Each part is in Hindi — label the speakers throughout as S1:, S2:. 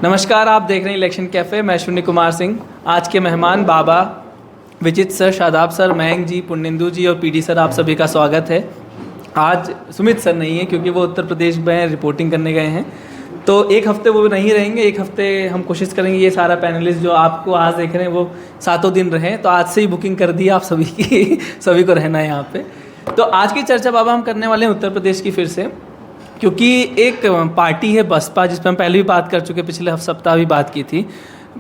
S1: नमस्कार, आप देख रहे हैं इलेक्शन कैफ़े। मैं शून्य कुमार सिंह। आज के मेहमान बाबा, विजित सर, शादाब सर, मयंक जी, पुण्येंदु जी और पीडी सर, आप सभी का स्वागत है। आज सुमित सर नहीं है क्योंकि वो उत्तर प्रदेश में रिपोर्टिंग करने गए हैं, तो एक हफ्ते वो नहीं रहेंगे। एक हफ्ते हम कोशिश करेंगे ये सारा पैनलिस्ट जो आपको आज देख रहे हैं वो 7 दिन रहें। तो आज से ही बुकिंग कर दी आप सभी की, सभी को रहना है यहाँ पे। तो आज की चर्चा बाबा हम करने वाले हैं उत्तर प्रदेश की फिर से, क्योंकि एक पार्टी है बसपा, जिस पर हम पहले भी बात कर चुके, पिछले सप्ताह भी बात की थी।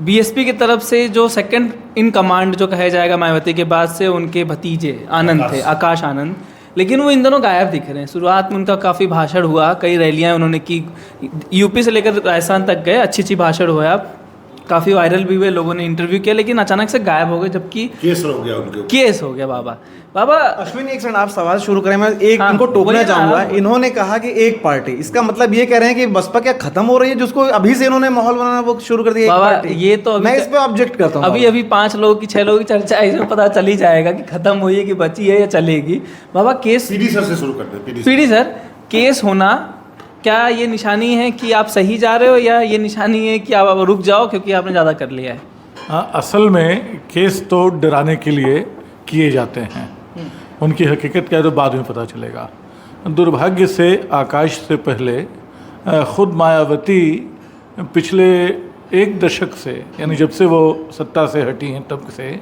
S1: बीएसपी की तरफ से जो सेकंड इन कमांड जो कहा जाएगा मायावती के बाद से, उनके भतीजे आनंद थे, आकाश आनंद, लेकिन वो इन दोनों गायब दिख रहे हैं। शुरुआत में उनका काफ़ी भाषण हुआ, कई रैलियां उन्होंने की, यूपी से लेकर राजस्थान तक गए, अच्छी भाषण हुआ, काफ़ी वायरल भी हुए, लोगों ने इंटरव्यू किया, लेकिन अचानक से गायब हो गए, जबकि केस हो गया बाबा।
S2: अश्विन, एक सेकंड, आप सवाल शुरू करें, मैं इनको टोकना चाहूंगा। इन्होंने कहा कि एक पार्टी, इसका मतलब ये कह रहे हैं कि बसपा क्या खत्म हो रही है, जिसको अभी से इन्होंने माहौल बनाना वो शुरू कर दिया
S1: बाबा। ये तो
S2: मैं इस पे ऑब्जेक्ट करता हूँ।
S1: अभी 5 लोगों की 6 लोगों की चर्चा है, इसमें पता चल ही जाएगा कि खत्म हुई है कि बची है या चलेगी। बाबा, केस
S3: पीडी सर से शुरू करते हैं।
S1: पीडी सर, केस होना क्या ये निशानी है कि आप सही जा रहे हो, या ये निशानी है कि आप रुक जाओ क्योंकि आपने ज़्यादा कर लिया है?
S4: हाँ, असल में केस तो डराने के लिए किए जाते हैं, उनकी हकीकत क्या है तो बाद में पता चलेगा। दुर्भाग्य से आकाश से पहले खुद मायावती पिछले 1 दशक से, यानी जब से वो सत्ता से हटी हैं तब से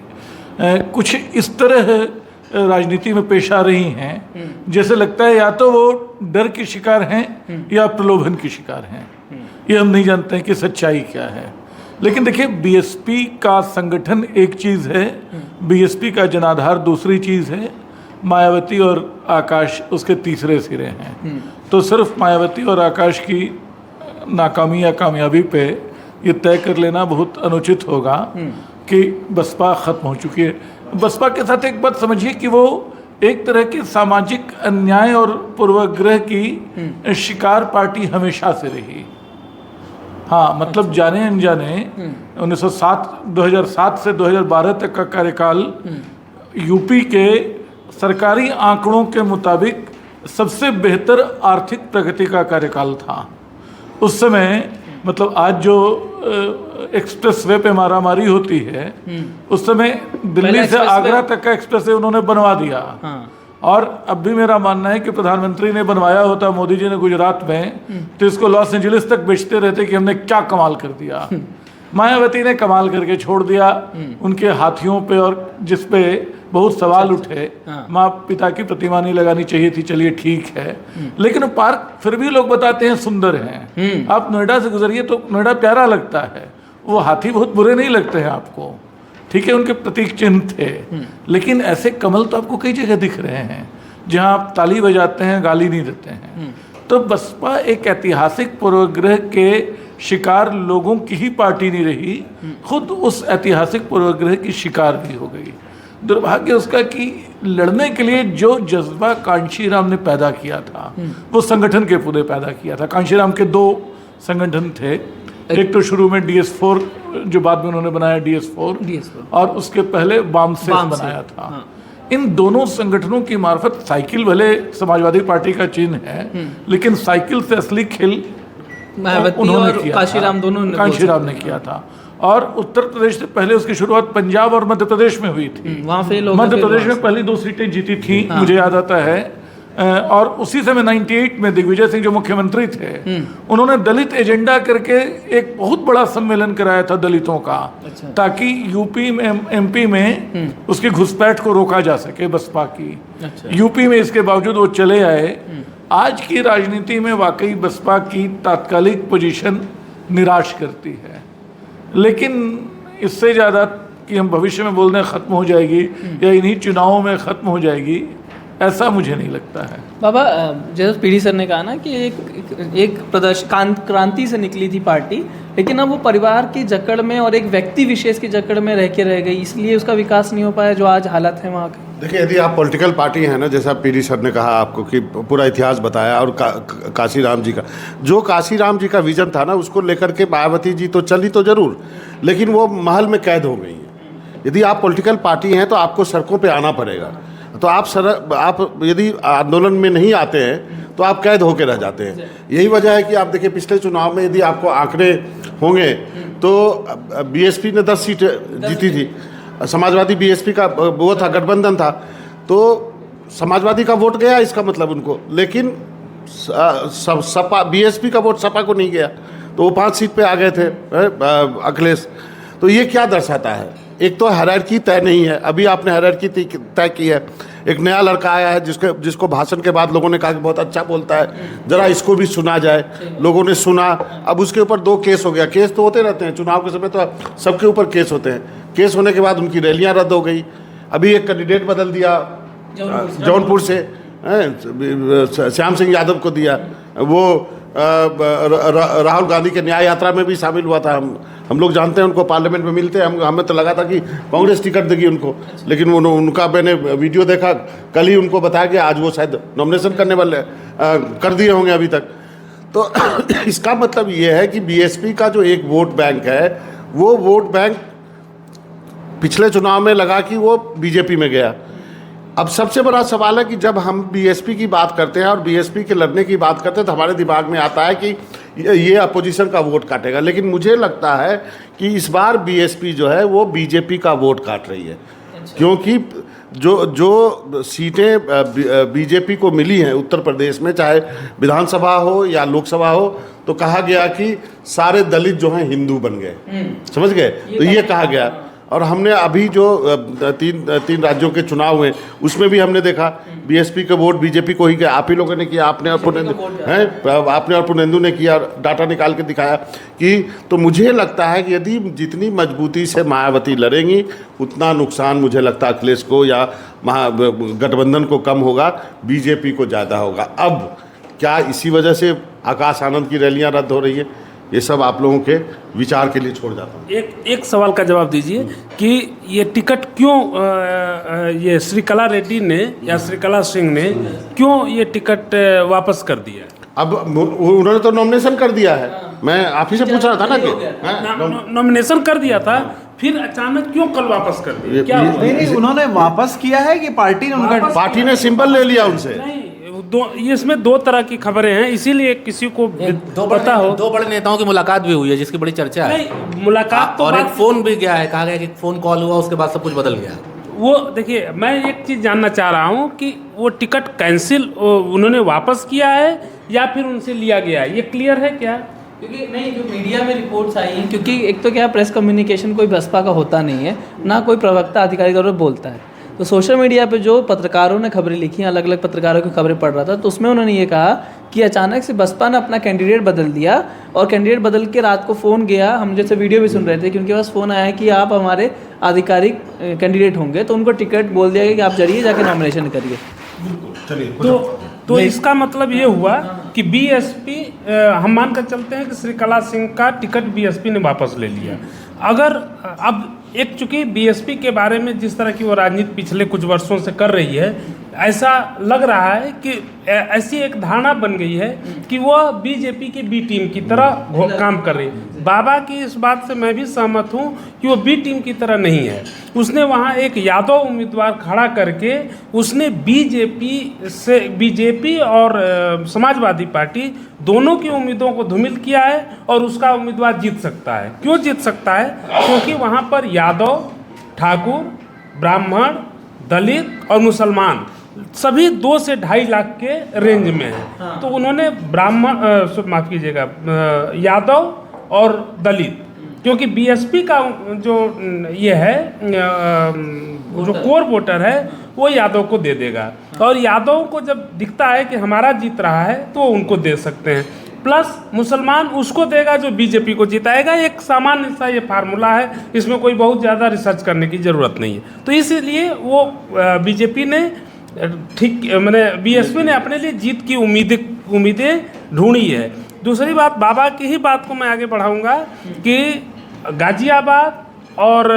S4: कुछ इस तरह राजनीति में पेश आ रही हैं जैसे लगता है या तो वो डर की शिकार हैं या प्रलोभन की शिकार हैं। ये हम नहीं जानते हैं कि सच्चाई क्या है। लेकिन देखिए, बीएसपी का संगठन एक चीज़ है, बीएसपी का जनाधार दूसरी चीज़ है, मायावती और आकाश उसके तीसरे सिरे हैं। तो सिर्फ मायावती और आकाश की नाकामी या कामयाबी पे ये तय कर लेना बहुत अनुचित होगा कि बसपा ख़त्म हो चुकी है। बसपा के साथ एक बात समझिए कि वो एक तरह की सामाजिक अन्याय और पूर्वाग्रह की शिकार पार्टी हमेशा से रही। हाँ, मतलब जाने अनजाने 2007 से 2012 तक का कार्यकाल यूपी के सरकारी आंकड़ों के मुताबिक सबसे बेहतर आर्थिक प्रगति का कार्यकाल था। उस समय मतलब आज जो एक्सप्रेस वे पे मारामारी होती है, उस समय दिल्ली से आगरा तक का एक्सप्रेस वे उन्होंने बनवा दिया। हाँ। और अब भी मेरा मानना है कि प्रधानमंत्री ने बनवाया होता, मोदी जी ने गुजरात में, तो इसको लॉस एंजलिस तक बेचते रहते कि हमने क्या कमाल कर दिया। मायावती ने कमाल करके छोड़ दिया उनके हाथियों पे, और जिस पे बहुत सवाल उठे। माँ पिता की प्रतिमा नहीं लगानी चाहिए थी, चलिए ठीक है, लेकिन पार्क फिर भी लोग बताते हैं सुंदर हैं। आप नोएडा से गुजरिए तो नोएडा प्यारा लगता है, वो हाथी बहुत बुरे नहीं लगते हैं आपको, ठीक है, उनके प्रतीक चिन्ह थे। लेकिन ऐसे कमल तो आपको कई जगह दिख रहे हैं जहाँ आप ताली बजाते हैं, गाली नहीं देते हैं। तो बसपा एक ऐतिहासिक पूर्वाग्रह के शिकार लोगों की ही पार्टी नहीं रही, खुद उस ऐतिहासिक पूर्वाग्रह की शिकार भी हो गई। दुर्भाग्य उसका कि लड़ने के लिए जो जज्बा कांशीराम ने पैदा किया था, वो संगठन के पूरे पैदा किया था। कांशीराम के 2 संगठन थे, एक तो शुरू में DS4 जो बाद में उन्होंने बनाया DS4, और उसके पहले बामसेफ बनाया था। हाँ। इन दोनों संगठनों की मार्फत साइकिल भले समाजवादी पार्टी का चिन्ह है, लेकिन साइकिल से असली खेल उन्होंने किया, कांशीराम ने किया था। और उत्तर प्रदेश से पहले उसकी शुरुआत पंजाब और मध्य प्रदेश में हुई थी। वहाँ पे मध्य प्रदेश में पहली 2 सीटें जीती थी। हाँ। मुझे याद आता है। और उसी समय 98 में दिग्विजय सिंह जो मुख्यमंत्री थे, उन्होंने दलित एजेंडा करके एक बहुत बड़ा सम्मेलन कराया था दलितों का। अच्छा। ताकि यूपी में, MP में उसकी घुसपैठ को रोका जा सके बसपा की। अच्छा। यूपी में इसके बावजूद वो चले आए। आज की राजनीति में वाकई बसपा की तात्कालिक पोजीशन निराश करती है, लेकिन इससे ज़्यादा कि हम भविष्य में बोल दें ख़त्म हो जाएगी या इन्हीं चुनावों में ख़त्म हो जाएगी, ऐसा मुझे नहीं लगता है।
S1: बाबा, जैसे पीडी सर ने कहा ना कि एक प्रदर्शन क्रांति से निकली थी पार्टी, लेकिन अब वो परिवार की जकड़ में और एक व्यक्ति विशेष की जकड़ में रह गई, इसलिए उसका विकास नहीं हो पाया जो आज हालत है वहाँ का।
S3: देखिए, यदि आप पॉलिटिकल पार्टी है ना, जैसा पीडी सर ने कहा आपको कि पूरा इतिहास बताया, और काशीराम जी का जो काशीराम जी का विजन था ना, उसको लेकर के मायावती जी तो चली तो जरूर, लेकिन वो महल में कैद हो गई है। यदि आप पॉलिटिकल पार्टी हैं तो आपको सड़कों पे आना पड़ेगा। तो आप यदि आंदोलन में नहीं आते हैं तो आप कैद होकर रह जाते हैं। यही वजह है कि आप देखिए पिछले चुनाव में यदि आपको आंकड़े होंगे तो बीएसपी ने 10 सीटें जीती थी, समाजवादी बीएसपी का वो था, गठबंधन था, तो समाजवादी का वोट गया इसका मतलब उनको, लेकिन सपा बीएसपी का वोट सपा को नहीं गया, तो वो 5 सीट पे आ गए थे अखिलेश। तो ये क्या दर्शाता है? एक तो हायरार्की तय नहीं है, अभी आपने हायरार्की तय की है। एक नया लड़का आया है जिसको भाषण के बाद लोगों ने कहा कि बहुत अच्छा बोलता है, जरा इसको भी सुना जाए। लोगों ने सुना, अब उसके ऊपर 2 केस हो गया। केस तो होते रहते हैं चुनाव के समय, तो सबके ऊपर केस होते हैं। केस होने के बाद उनकी रैलियां रद्द हो गई। अभी एक कैंडिडेट बदल दिया जौनपुर से, श्याम सिंह यादव को दिया। वो राहुल गांधी के न्याय यात्रा में भी शामिल हुआ था। हम लोग जानते हैं उनको, पार्लियामेंट में मिलते हैं। हमें तो लगा था कि कांग्रेस टिकट देगी उनको, लेकिन उनका मैंने वीडियो देखा, कल ही उनको बताया कि आज वो शायद नॉमिनेशन करने वाले कर दिए होंगे अभी तक। तो इसका मतलब ये है कि बीएसपी का जो एक वोट बैंक है, वो वोट बैंक पिछले चुनाव में लगा कि वो बीजेपी में गया। अब सबसे बड़ा सवाल है कि जब हम बीएसपी की बात करते हैं और बीएसपी के लड़ने की बात करते हैं, तो हमारे दिमाग में आता है कि ये अपोजिशन का वोट काटेगा, लेकिन मुझे लगता है कि इस बार बीएसपी जो है वो बीजेपी का वोट काट रही है। क्योंकि जो सीटें बीजेपी को मिली हैं उत्तर प्रदेश में, चाहे विधानसभा हो या लोकसभा हो, तो कहा गया कि सारे दलित जो हैं हिंदू बन गए, समझ गए, तो ये कहा गया। और हमने अभी जो तीन राज्यों के चुनाव हुए उसमें भी हमने देखा बीएसपी का वोट बीजेपी को ही गया। आप ही लोगों ने किया, आपने और पुनेंदु ने किया, डाटा निकाल के दिखाया कि। तो मुझे लगता है कि यदि जितनी मजबूती से मायावती लड़ेंगी, उतना नुकसान मुझे लगता है अखिलेश को या गठबंधन को कम होगा, बीजेपी को ज़्यादा होगा। अब क्या इसी वजह से आकाश आनंद की रैलियाँ रद्द हो रही है? ये सब आप लोगों के विचार के लिए छोड़ जाता हूँ।
S5: एक सवाल का जवाब दीजिए कि ये टिकट क्यों ये श्रीकला रेड्डी ने या श्रीकला सिंह ने क्यों ये टिकट वापस कर दिया?
S3: अब उन्होंने तो नॉमिनेशन कर दिया है। मैं आप ही से पूछ रहा था ना कि
S5: नॉमिनेशन कर दिया था, फिर अचानक क्यों कल वापस कर दिया? क्या
S2: नहीं, उन्होंने वापस किया है कि पार्टी ने
S3: सिंबल ले लिया उनसे?
S5: इसमें 2 तरह की खबरें हैं, इसीलिए किसी को पता हो।
S6: 2 बड़े नेताओं की मुलाकात भी हुई है जिसकी बड़ी चर्चा है।
S5: नहीं, मुलाकात तो
S6: और एक फोन भी गया है, कहा गया कि फोन कॉल हुआ, उसके बाद सब कुछ बदल गया।
S5: वो देखिए, मैं एक चीज़ जानना चाह रहा हूँ कि वो टिकट कैंसिल उन्होंने वापस किया है या फिर उनसे लिया गया है, ये क्लियर है क्या?
S1: क्योंकि नहीं, जो मीडिया में रिपोर्ट्स आई हैं, क्योंकि एक तो क्या प्रेस कम्युनिकेशन कोई बसपा का होता नहीं है, ना कोई प्रवक्ता अधिकारी तौर पर बोलता है। तो सोशल मीडिया पे जो पत्रकारों ने खबरें लिखी, अलग अलग पत्रकारों की खबरें पढ़ रहा था, तो उसमें उन्होंने ये कहा कि अचानक से बसपा ने अपना कैंडिडेट बदल दिया, और कैंडिडेट बदल के रात को फ़ोन गया, हम जैसे वीडियो भी सुन रहे थे कि उनके पास फ़ोन आया कि आप हमारे आधिकारिक कैंडिडेट होंगे, तो उनको टिकट बोल दिया गया कि आप जरिए जाके नॉमिनेशन करिए।
S5: तो इसका मतलब ये हुआ कि बीएसपी, हम मान कर चलते हैं कि श्रीकला सिंह का टिकट बीएसपी ने वापस ले लिया। अगर अब एक चूँकि बीएसपी के बारे में जिस तरह की वो राजनीति पिछले कुछ वर्षों से कर रही है, ऐसा लग रहा है कि ऐसी एक धारणा बन गई है कि वो बीजेपी की बी टीम की तरह काम कर रही है। बाबा की इस बात से मैं भी सहमत हूँ कि वो बी टीम की तरह नहीं है। उसने वहाँ एक यादव उम्मीदवार खड़ा करके उसने बीजेपी और समाजवादी पार्टी दोनों की उम्मीदों को धूमिल किया है, और उसका उम्मीदवार जीत सकता है। क्यों जीत सकता है? क्योंकि वहाँ पर यादव, ठाकुर, ब्राह्मण, दलित और मुसलमान सभी 2 से 2.5 लाख के रेंज में है। तो उन्होंने माफ़ कीजिएगा, यादव और दलित, क्योंकि बीएसपी का जो ये है जो कोर वोटर है वो यादव को दे देगा, और यादव को जब दिखता है कि हमारा जीत रहा है तो उनको दे सकते हैं। प्लस मुसलमान उसको देगा जो बीजेपी को जिताएगा। एक सामान्य सा ये फार्मूला है, इसमें कोई बहुत ज़्यादा रिसर्च करने की ज़रूरत नहीं है। तो इसीलिए वो बीजेपी ने बीएसपी ने अपने लिए जीत की उम्मीदें ढूंढी है। दूसरी बात, बाबा की ही बात को मैं आगे बढ़ाऊंगा कि गाजियाबाद और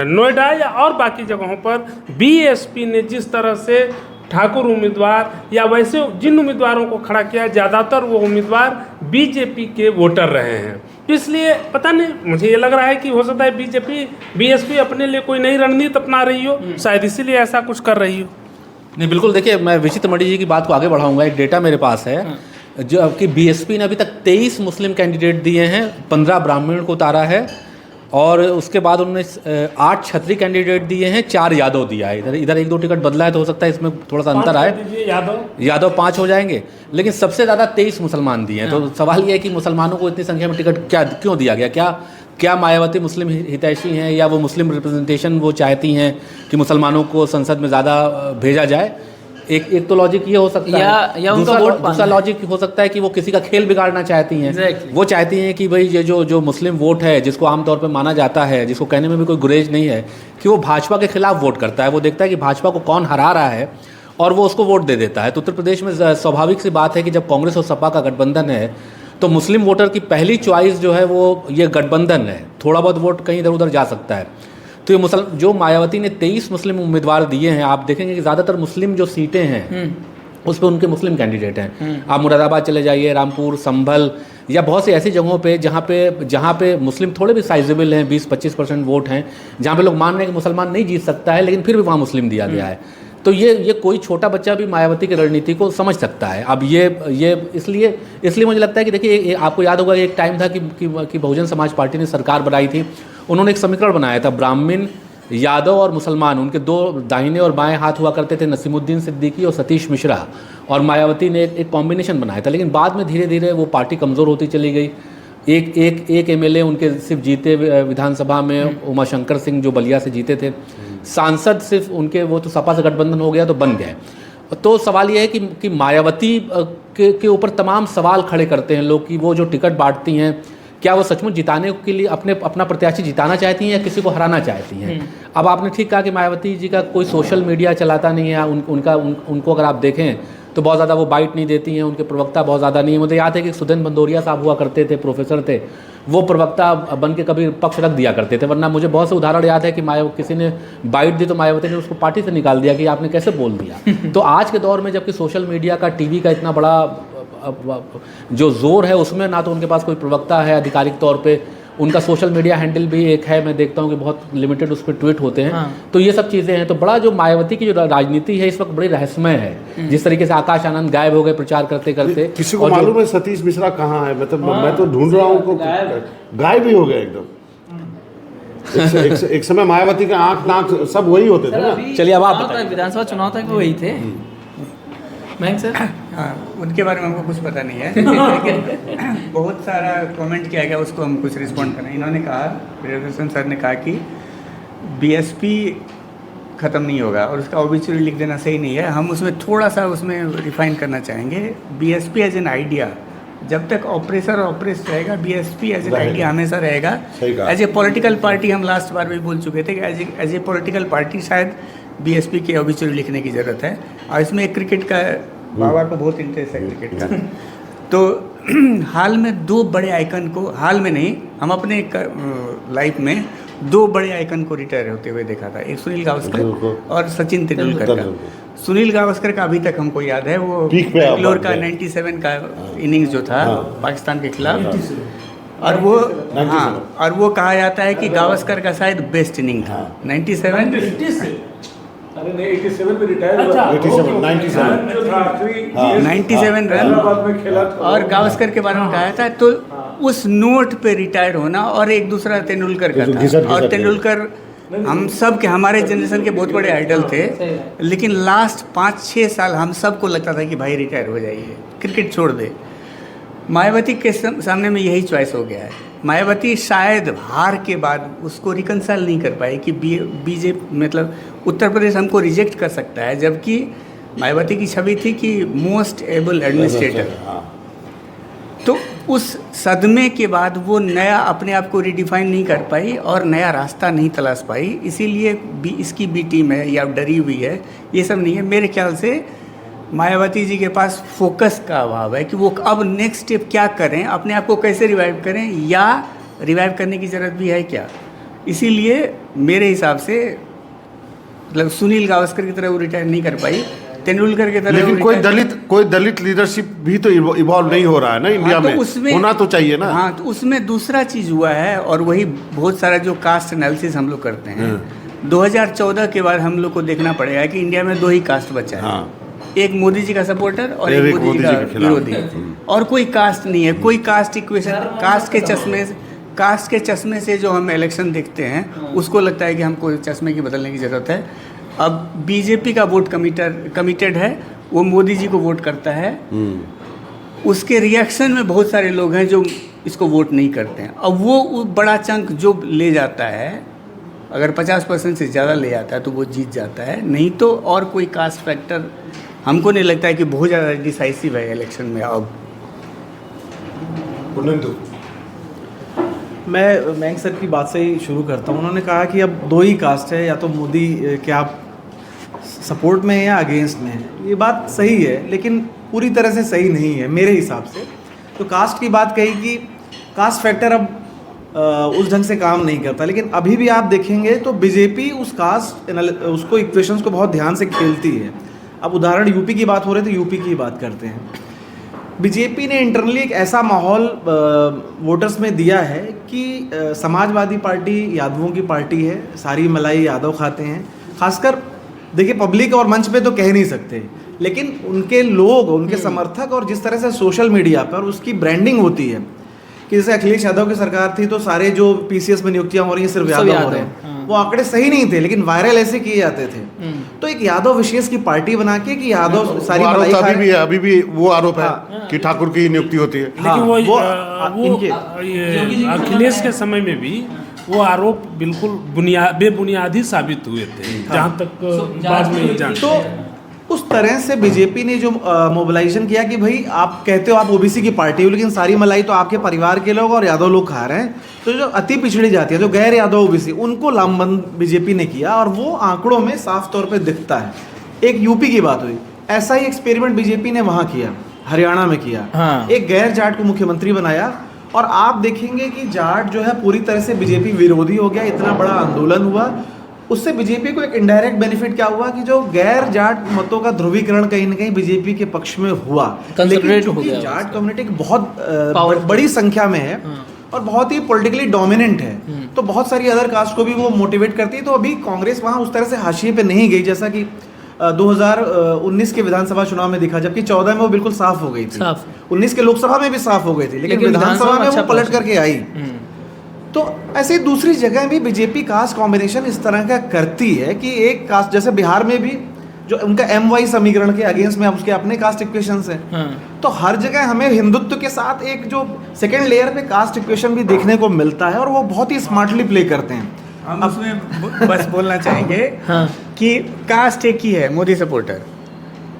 S5: नोएडा या और बाकी जगहों पर बीएसपी ने जिस तरह से ठाकुर उम्मीदवार या वैसे जिन उम्मीदवारों को खड़ा किया, ज़्यादातर वो उम्मीदवार बीजेपी के वोटर रहे हैं। इसलिए पता नहीं, मुझे ये लग रहा है कि हो सकता है बीएसपी अपने लिए कोई नई रणनीति अपना रही हो, शायद इसीलिए ऐसा कुछ कर रही हो।
S6: नहीं, बिल्कुल। देखिए, मैं विचित्र मणि जी की बात को आगे बढ़ाऊंगा। एक डेटा मेरे पास है, जो कि बीएसपी ने अभी तक 23 मुस्लिम कैंडिडेट दिए हैं, 15 ब्राह्मण को उतारा है, और उसके बाद उन्होंने 8 छत्री कैंडिडेट दिए हैं, 4 यादव दिया है। इधर 1-2 टिकट बदला है, तो हो सकता है इसमें थोड़ा सा अंतर आए। यादव 5 हो जाएंगे, लेकिन सबसे ज़्यादा 23 मुसलमान दिए हैं। तो सवाल ये है कि मुसलमानों को इतनी संख्या में टिकट क्यों दिया गया? क्या मायावती मुस्लिम हितैषी हैं, या वो मुस्लिम रिप्रेजेंटेशन वो चाहती हैं कि मुसलमानों को संसद में ज़्यादा भेजा जाए? एक तो लॉजिक ये हो सकता है,
S1: या
S6: दूसरा लॉजिक हो सकता है कि वो किसी का खेल बिगाड़ना चाहती हैं। वो चाहती हैं कि भाई ये जो मुस्लिम वोट है, जिसको आमतौर पर माना जाता है, जिसको कहने में भी कोई गुरेज नहीं है कि वो भाजपा के खिलाफ वोट करता है, वो देखता है कि भाजपा को कौन हरा रहा है और वो उसको वोट दे देता है। तो उत्तर प्रदेश में स्वाभाविक सी बात है कि जब कांग्रेस और सपा का गठबंधन है, तो मुस्लिम वोटर की पहली चॉइस जो है वो ये गठबंधन है। थोड़ा बहुत वोट कहीं इधर उधर जा सकता है। तो ये जो मायावती ने 23 मुस्लिम उम्मीदवार दिए हैं, आप देखेंगे कि ज़्यादातर मुस्लिम जो सीटें हैं उस पर उनके मुस्लिम कैंडिडेट हैं। आप मुरादाबाद चले जाइए, रामपुर, संभल, या बहुत सी ऐसी जगहों पे जहाँ पे मुस्लिम थोड़े भी साइजेबल हैं, 20-25% वोट हैं, जहाँ पे लोग मान रहे हैं कि मुसलमान नहीं जीत सकता है, लेकिन फिर भी वहाँ मुस्लिम दिया गया है। तो ये कोई छोटा बच्चा भी मायावती की रणनीति को समझ सकता है। अब ये इसलिए मुझे लगता है कि देखिए, आपको याद होगा एक टाइम था कि बहुजन समाज पार्टी ने सरकार बनाई थी। उन्होंने एक समीकरण बनाया था, ब्राह्मण, यादव और मुसलमान, उनके 2 दाहिने और बाएं हाथ हुआ करते थे, नसीमुद्दीन सिद्दीकी और सतीश मिश्रा, और मायावती ने एक कॉम्बिनेशन बनाया था। लेकिन बाद में धीरे धीरे वो पार्टी कमज़ोर होती चली गई। एक एमएलए उनके सिर्फ जीते विधानसभा में, उमाशंकर सिंह जो बलिया से जीते थे। सांसद सिर्फ उनके, वो तो सपा से गठबंधन हो गया तो बन गए। तो सवाल ये है कि मायावती के ऊपर तमाम सवाल खड़े करते हैं लोग कि वो जो टिकट बांटती हैं, क्या वो सचमुच जिताने के लिए अपना प्रत्याशी जिताना चाहती हैं या किसी को हराना चाहती हैं? अब आपने ठीक कहा कि मायावती जी का कोई सोशल मीडिया चलाता नहीं है। उनको अगर आप देखें तो बहुत ज़्यादा वो बाइट नहीं देती हैं, उनके प्रवक्ता बहुत ज़्यादा नहीं है। मुझे याद है कि सुदेन बंदोरिया साहब हुआ करते थे, प्रोफेसर थे, वो प्रवक्ता बन के कभी पक्ष रख दिया करते थे। वरना मुझे बहुत से उदाहरण याद है कि किसी ने बाइट दी तो मायावती ने उसको पार्टी से निकाल दिया कि आपने कैसे बोल दिया। तो आज के दौर में जबकि सोशल मीडिया का, टीवी का इतना बड़ा जो जोर है, उसमें ना तो उनके पास कोई प्रवक्ता है आधिकारिक तौर पे, उनका सोशल मीडिया हैंडल भी एक है, मैं देखता हूँ कि बहुत लिमिटेड उस पर ट्वीट होते हैं। तो ये सब चीज़ें हैं। तो बड़ा जो मायावती की जो राजनीति है इस वक्त बड़ी रहस्यमय है। जिस तरीके से आकाश आनंद गायब हो गए प्रचार करते करते।
S3: किसी को मालूम है सतीश मिश्रा कहाँ है? मतलब मैं तो ढूंढ रहा हूँ, गायब ही हो गया एकदम। एक समय मायावती का आंख नाक सब वही होते थे ना।
S1: चलिए अब आप बताइए, विधानसभा चुनाव तक वही थे महंग सर?
S7: हाँ, उनके बारे में हमको कुछ पता नहीं है, लेकिन बहुत सारा कमेंट किया गया, उसको हम कुछ रिस्पॉन्ड करें। इन्होंने कहा, प्रियदर्शन सर ने कहा कि बीएसपी ख़त्म नहीं होगा और उसका ओबिचुरी लिख देना सही नहीं है। हम उसमें थोड़ा सा रिफाइन करना चाहेंगे। बीएसपी एज एन आइडिया, जब तक ऑपरेसर ऑपरेस रहेगा, बीएसपी एज एन आइडिया हमेशा रहेगा। एज ए पॉलिटिकल पार्टी, हम लास्ट बार भी बोल चुके थे कि एज ए पॉलिटिकल पार्टी शायद बीएसपी के ओबिचुरी लिखने की ज़रूरत है। और इसमें एक क्रिकेट का, बाबा को बहुत इंटरेस्ट है क्रिकेट का, तो हाल में 2 बड़े आइकन को, हाल में नहीं, हम अपने लाइफ में 2 बड़े आइकन को रिटायर होते हुए देखा था। एक सुनील गावस्कर और सचिन तेंदुलकर का। सुनील गावस्कर का अभी तक हमको याद है, वो बेंगलोर का 97 का इनिंग्स जो था पाकिस्तान के खिलाफ, और वो और वो कहा जाता है कि गावस्कर का शायद बेस्ट इनिंग था 97
S4: 87 में रिटायर हुआ।
S7: 97 रन और गावस्कर के बारे में कहा था। तो उस नोट पे रिटायर होना, और एक दूसरा तेंदुलकर का था। और तेंदुलकर हम सब के, हमारे जनरेशन के बहुत बड़े आइडल थे, लेकिन लास्ट 5-6 साल हम सबको लगता था कि भाई रिटायर हो जाइए, क्रिकेट छोड़ दे। मायावती के सामने में यही चॉइस हो गया है। मायावती शायद हार के बाद उसको रिकंसाइल नहीं कर पाई कि बीजेपी, मतलब उत्तर प्रदेश हमको रिजेक्ट कर सकता है, जबकि मायावती की छवि थी कि मोस्ट एबल एडमिनिस्ट्रेटर। तो उस सदमे के बाद वो नया अपने आप को रिडिफाइन नहीं कर पाई और नया रास्ता नहीं तलाश पाई, इसीलिए इसकी बी टीम है या डरी हुई है, ये सब नहीं है। मेरे ख्याल से मायावती जी के पास फोकस का अभाव है कि वो अब नेक्स्ट स्टेप क्या करें, अपने आप को कैसे रिवाइव करें, या रिवाइव करने की ज़रूरत भी है क्या। इसीलिए मेरे हिसाब से मतलब सुनील गावस्कर की तरह वो रिटायर नहीं कर पाई, तेंदुलकर की तरह।
S3: लेकिन कोई दलित लीडरशिप भी तो इवॉल्व नहीं हो रहा है ना इंडिया में, उसमें होना तो चाहिए ना।
S7: हाँ, तो उसमें दूसरा चीज़ हुआ है, और वही बहुत सारा जो कास्ट एनालिसिस हम लोग करते हैं, 2014 के बाद हम लोग को देखना पड़ेगा कि इंडिया में 2 ही कास्ट बचा है। एक मोदी जी का सपोर्टर और एक मोदी जी का विरोधी, और कोई कास्ट नहीं है, कोई कास्ट इक्वेशन, कास्ट के चश्मे से जो हम इलेक्शन देखते हैं उसको लगता है कि हमको चश्मे की बदलने की ज़रूरत है। अब बीजेपी का वोट कमिटेड है, वो मोदी जी को वोट करता है, उसके रिएक्शन में बहुत सारे लोग हैं जो इसको वोट नहीं करते हैं। अब वो बड़ा चंक जो ले जाता है, अगर 50% से ज़्यादा ले जाता है तो वो जीत जाता है, नहीं तो और कोई कास्ट फैक्टर हमको नहीं लगता है कि बहुत ज़्यादा डिसाइसिव है इलेक्शन में। अब
S2: मैं मयंक सर की बात से ही शुरू करता हूँ। उन्होंने कहा कि अब दो ही कास्ट है, या तो मोदी के आप सपोर्ट में है या अगेंस्ट में है। ये बात सही है, लेकिन पूरी तरह से सही नहीं है मेरे हिसाब से। तो कास्ट की बात कही कि कास्ट फैक्टर अब उस ढंग से काम नहीं करता, लेकिन अभी भी आप देखेंगे तो बीजेपी उस कास्ट उसको इक्वेशंस को बहुत ध्यान से खेलती है। अब उदाहरण यूपी की बात हो रही है तो यूपी की बात करते हैं। बीजेपी ने इंटरनली एक ऐसा माहौल वोटर्स में दिया है कि समाजवादी पार्टी यादवों की पार्टी है, सारी मलाई यादव खाते हैं। खासकर देखिए, पब्लिक और मंच पे तो कह नहीं सकते, लेकिन उनके लोग, उनके समर्थक, और जिस तरह से सोशल मीडिया पर उसकी ब्रांडिंग होती है कि जैसे अखिलेश यादव की सरकार थी तो सारे जो पीसीएस में नियुक्तियां हो रही हैं सिर्फ यादव हो रहे हैं। वो आंकड़े सही नहीं थे, लेकिन वायरल ऐसे किए जाते थे। तो एक यादव विशेष की पार्टी बना के कि यादव सारी मलाई
S3: अभी भी है, अभी भी वो आरोप है कि ठाकुर की नियुक्ति होती है।
S5: लेकिन वो अखिलेश के समय में भी वो आरोप बिल्कुल बेबुनियादी साबित हुए थे, जहाँ तक बाद में जान।
S2: तो उस तरह से बीजेपी ने जो मोबिलाइजेशन किया कि भाई आप कहते हो आप ओबीसी की पार्टी हो, लेकिन सारी मलाई तो आपके परिवार के लोग और यादव लोग खा रहे हैं। तो जो अति पिछड़ी जाती है, जो गैर यादव ओबीसी, उनको लामबंद बीजेपी ने किया, और वो आंकड़ों में साफ तौर पे दिखता है। एक यूपी की बात हुई, ऐसा ही एक्सपेरिमेंट बीजेपी ने वहाँ किया, हरियाणा में किया। एक गैर जाट को मुख्यमंत्री बनाया, और आप देखेंगे कि जाट जो है पूरी तरह से बीजेपी विरोधी हो गया। इतना बड़ा आंदोलन हुआ, उससे बीजेपी को एक इनडायरेक्ट बेनिफिट क्या हुआ कि जो गैर जाट मतों का ध्रुवीकरण कहीं ना कहीं बीजेपी के पक्ष में हुआ। लेकिन चूंकि जाट कम्युनिटी बहुत बड़ी संख्या में है और बहुत ही पॉलिटिकली डोमिनेंट है, तो बहुत सारी अदर कास्ट को भी वो मोटिवेट करती है। तो अभी कांग्रेस वहाँ उस तरह से हाशिए पे नहीं गई जैसा कि 2019 के विधानसभा चुनाव में दिखा, जबकि 14 में वो बिल्कुल साफ हो गई थी, 19 के लोकसभा में भी साफ हो गई थी, लेकिन विधानसभा में वो पलट करके आई। तो ऐसे ही दूसरी जगह भी बीजेपी कास्ट कॉम्बिनेशन इस तरह का करती है कि एक कास्ट, जैसे बिहार में भी जो उनका MY समीकरण के अगेंस्ट में उसके अपने कास्ट इक्वेशंस हैं। तो हर जगह हमें हिंदुत्व के साथ एक जो सेकेंड लेयर पे कास्ट इक्वेशन भी देखने को मिलता है, और वो बहुत ही स्मार्टली प्ले करते हैं।
S7: हम उसमें बस बोलना चाहेंगे कि कास्ट एक ही है, मोदी सपोर्टर।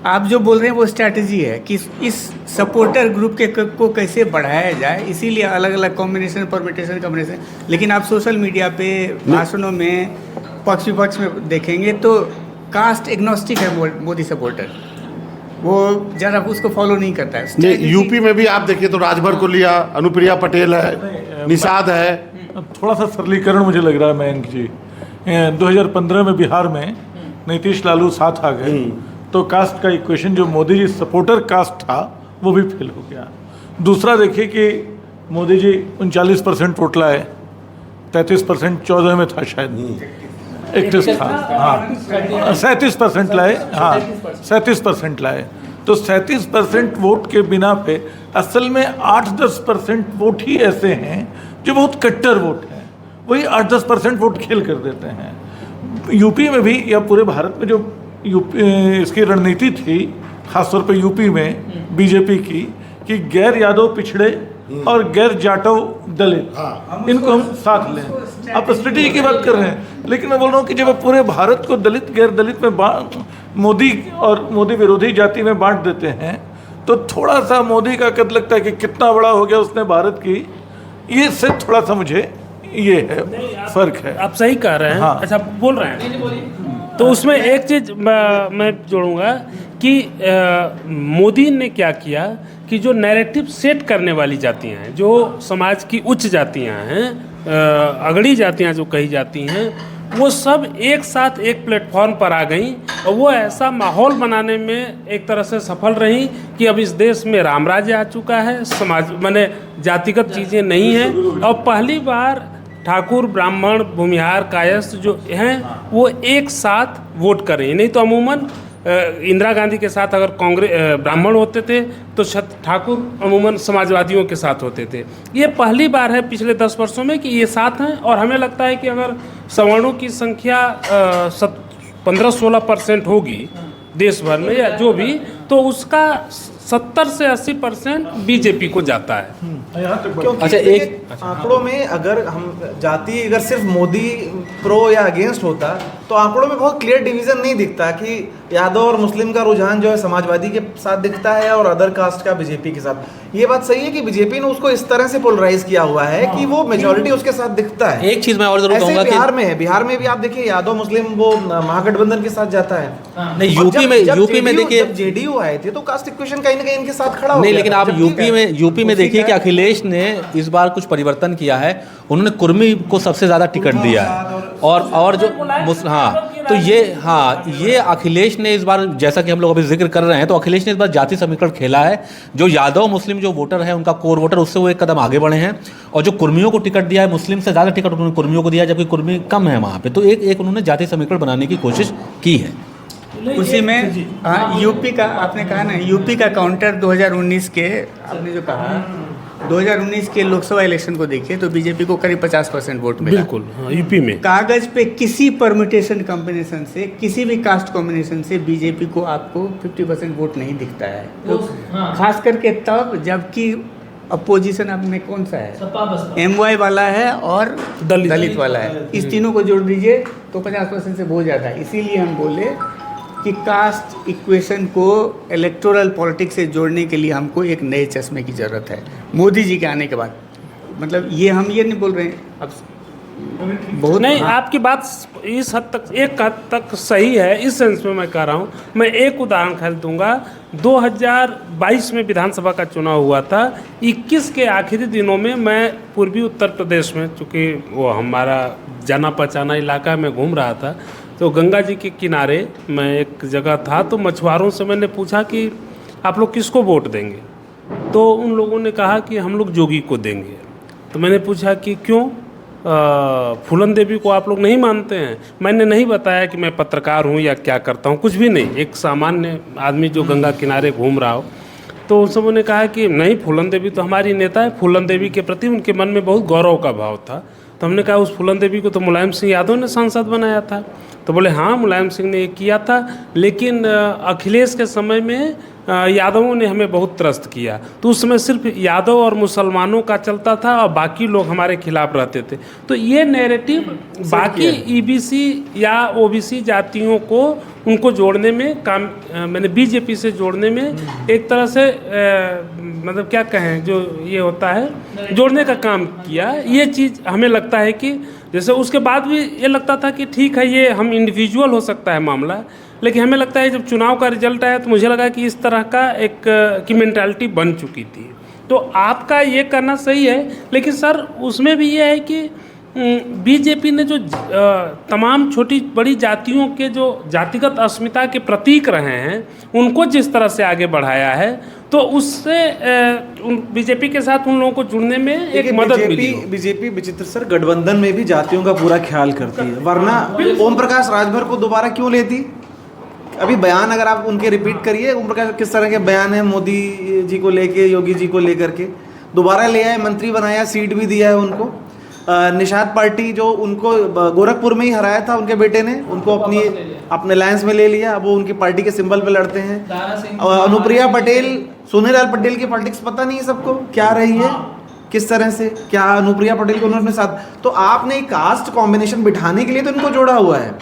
S7: आप जो बोल रहे हैं वो स्ट्रैटेजी है कि इस सपोर्टर ग्रुप को कैसे बढ़ाया जाए, इसीलिए अलग अलग कॉम्बिनेशन, परमिटेशन। लेकिन आप सोशल मीडिया पे भाषणों में पक्ष विपक्ष में देखेंगे तो कास्ट एग्नोस्टिक है मोदी सपोर्टर, वो ज़रा उसको फॉलो नहीं करता है।
S3: यूपी में भी आप देखिए तो राजभर को लिया, अनुप्रिया पटेल है, निषाद है।
S4: थोड़ा सा सरलीकरण मुझे लग रहा है मयंक जी। 2015 में बिहार में नीतीश लालू साथ आ गए, तो कास्ट का इक्वेशन जो मोदी जी सपोर्टर कास्ट था वो भी फेल हो गया। दूसरा देखिए कि मोदी जी 39% वोट लाए, 33% 14 में था शायद, 31 था, हाँ 37% लाए, हाँ 37% लाए। तो 37% वोट के बिना पे असल में 8-10% वोट ही ऐसे हैं जो बहुत कट्टर वोट हैं, वही 8-10% वोट खेल कर देते हैं। यूपी में भी या पूरे भारत में जो इसकी रणनीति थी, खासतौर पे यूपी में बीजेपी की, कि गैर यादव पिछड़े और गैर जाटव दलित, इनको हम साथ लें। आप स्ट्रेटेजी की बात कर रहे हैं, लेकिन मैं बोल रहा हूँ कि जब आप पूरे भारत को दलित गैर दलित में मोदी और मोदी विरोधी जाति में बांट देते हैं, तो थोड़ा सा मोदी का कद लगता है कि कितना बड़ा हो गया उसने भारत की, ये से थोड़ा सा मुझे ये है फर्क है।
S5: आप सही कह रहे हैं।
S4: हाँ।
S5: अच्छा बोल रहे हैं, तो उसमें एक चीज मैं जोड़ूंगा कि मोदी ने क्या किया कि जो नैरेटिव सेट करने वाली जातियां हैं, जो समाज की उच्च जातियां हैं, अगड़ी जातियां जो कही जाती हैं, वो सब एक साथ एक प्लेटफॉर्म पर आ गई, और वो ऐसा माहौल बनाने में एक तरह से सफल रही कि अब इस देश में राम राज्य आ चुका है, समाज माने जातिगत चीज़ें नहीं हैं, और पहली बार ठाकुर, ब्राह्मण, भूमिहार, कायस्थ जो हैं वो एक साथ वोट करें। नहीं तो अमूमन इंदिरा गांधी के साथ अगर कांग्रेस ब्राह्मण होते थे तो ठाकुर अमूमन समाजवादियों के साथ होते थे। ये पहली बार है पिछले 10 वर्षों में कि ये साथ हैं, और हमें लगता है कि अगर सवर्णों की संख्या 15-16% होगी देश भर में या जो भी, तो उसका 70 से 80% बीजेपी को जाता है।
S2: क्योंकि
S6: अच्छा, एक
S2: आंकड़ों में अगर हम जाति अगर सिर्फ मोदी प्रो या अगेंस्ट होता तो आंकड़ों में बहुत क्लियर डिवीजन नहीं दिखता कि यादव और मुस्लिम का रुझान जो है समाजवादी के साथ दिखता है और अदर कास्ट का बीजेपी के साथ। ये बात सही है कि बीजेपी ने उसको इस तरह से पोलराइज किया हुआ है कि वो मेजोरिटी उसके साथ दिखता है।
S6: एक चीज मैं और जरूर
S2: ऐसे
S6: कहूंगा
S2: बिहार में है, बिहार में भी आप देखिए यादव मुस्लिम वो महागठबंधन के साथ जाता है।
S6: नहीं,
S2: और
S6: यूपी में देखिए,
S2: जब जेडीयू आए थे तो कास्ट इक्वेशन कहीं ना कहीं इनके साथ खड़ा हो
S6: नहीं,
S2: गया
S6: लेकिन
S2: था।
S6: आप
S2: जबकि
S6: यूपी में देखिए कि अखिलेश ने इस बार कुछ परिवर्तन किया है। उन्होंने कुर्मी को सबसे ज़्यादा टिकट दिया है, और जो तो ये अखिलेश ने इस बार, जैसा कि हम लोग अभी जिक्र कर रहे हैं, तो अखिलेश ने इस बार जाति समीकरण खेला है। जो यादव मुस्लिम जो वोटर है, उनका कोर वोटर, उससे वो एक कदम आगे बढ़े हैं। और जो कुर्मियों को टिकट दिया है, मुस्लिम से ज़्यादा टिकट उन्होंने कुर्मियों को दिया है, जबकि कुर्मी कम है वहाँ पे। तो एक उन्होंने जाति समीकरण बनाने की कोशिश की है।
S7: उसी में यूपी का आपने कहा ना, यूपी का काउंटर 2019 के, आपने जो कहा 2019 के लोकसभा इलेक्शन को देखिए तो बीजेपी को करीब 50% वोट मिला।
S5: बिल्कुल, हाँ, यूपी में
S7: कागज पे किसी परम्यूटेशन कॉम्बिनेशन से, किसी भी कास्ट कॉम्बिनेशन से बीजेपी को आपको 50% वोट नहीं दिखता है। तो खास करके तब जबकि अपोजिशन आप में कौन सा है, MY वाला है और दलित वाला है। इस तीनों को जोड़ दीजिए तो 50% से बहुत ज़्यादा है। इसीलिए हम बोले कि कास्ट इक्वेशन को इलेक्टोरल पॉलिटिक्स से जोड़ने के लिए हमको एक नए चश्मे की ज़रूरत है मोदी जी के आने के बाद। मतलब ये हम ये नहीं बोल रहे हैं अब बहुत
S5: नहीं, आपकी बात इस हद तक, एक हद तक सही है। इस सेंस में मैं कह रहा हूँ, मैं एक उदाहरण खैर दूंगा। 2022 में विधानसभा का चुनाव हुआ था। 21 के आखिरी दिनों में मैं पूर्वी उत्तर प्रदेश में, चूँकि वो हमारा जाना पहचाना इलाका में घूम रहा था, तो गंगा जी के किनारे मैं एक जगह था, तो मछुआरों से मैंने पूछा कि आप लोग किसको वोट देंगे, तो उन लोगों ने कहा कि हम लोग जोगी को देंगे। तो मैंने पूछा कि क्यों, फूलन देवी को आप लोग नहीं मानते हैं? मैंने नहीं बताया कि मैं पत्रकार हूँ या क्या करता हूँ, कुछ भी नहीं, एक सामान्य आदमी जो गंगा किनारे घूम रहा हो। तो उन सबों ने कहा कि नहीं, फूलन देवी तो हमारी नेता है। फूलन देवी के प्रति उनके मन में बहुत गौरव का भाव था। तो हमने कहा उस फूलन देवी को तो मुलायम सिंह यादव ने सांसद बनाया था। तो बोले हाँ, मुलायम सिंह ने ये किया था, लेकिन अखिलेश के समय में यादवों ने हमें बहुत त्रस्त किया। तो उस समय सिर्फ यादव और मुसलमानों का चलता था और बाकी लोग हमारे खिलाफ रहते थे। तो ये नैरेटिव बाकी EBC या OBC जातियों को, उनको जोड़ने में काम, मैंने बीजेपी से जोड़ने में एक तरह से मतलब क्या कहें, जो ये होता है जोड़ने का काम किया। ये चीज़ हमें लगता है कि जैसे उसके बाद भी ये लगता था कि ठीक है, ये हम इंडिविजुअल हो सकता है मामला, लेकिन हमें लगता है जब चुनाव का रिजल्ट आया तो मुझे लगा कि इस तरह का एक की मेंटालिटी बन चुकी थी। तो आपका ये करना सही है, लेकिन सर उसमें भी ये है कि बीजेपी ने जो तमाम छोटी बड़ी जातियों के जो जातिगत अस्मिता के प्रतीक रहे हैं, उनको जिस तरह से आगे बढ़ाया है, तो उससे बीजेपी के साथ उन लोगों को जुड़ने में एक मदद मिली।
S2: बीजेपी विचित्र सर गठबंधन में भी जातियों का पूरा ख्याल करती है, वरना ओम प्रकाश राजभर को दोबारा क्यों लेती? अभी बयान अगर आप उनके रिपीट करिए, ओम प्रकाश किस तरह के बयान है मोदी जी को लेके, योगी जी को लेकर के, दोबारा ले आए, मंत्री बनाया, सीट भी दिया है उनको। निषाद पार्टी जो उनको गोरखपुर में ही हराया था उनके बेटे ने, उनको अपने अलायंस में ले लिया। अब वो उनकी पार्टी के सिंबल पे लड़ते हैं। अनुप्रिया पटेल, सोनीलाल पटेल की पॉलिटिक्स पता नहीं है सबको क्या रही है, किस तरह से, क्या अनुप्रिया पटेल को उन्होंने साथ, तो आपने कास्ट कॉम्बिनेशन बिठाने के लिए तो इनको जोड़ा हुआ है।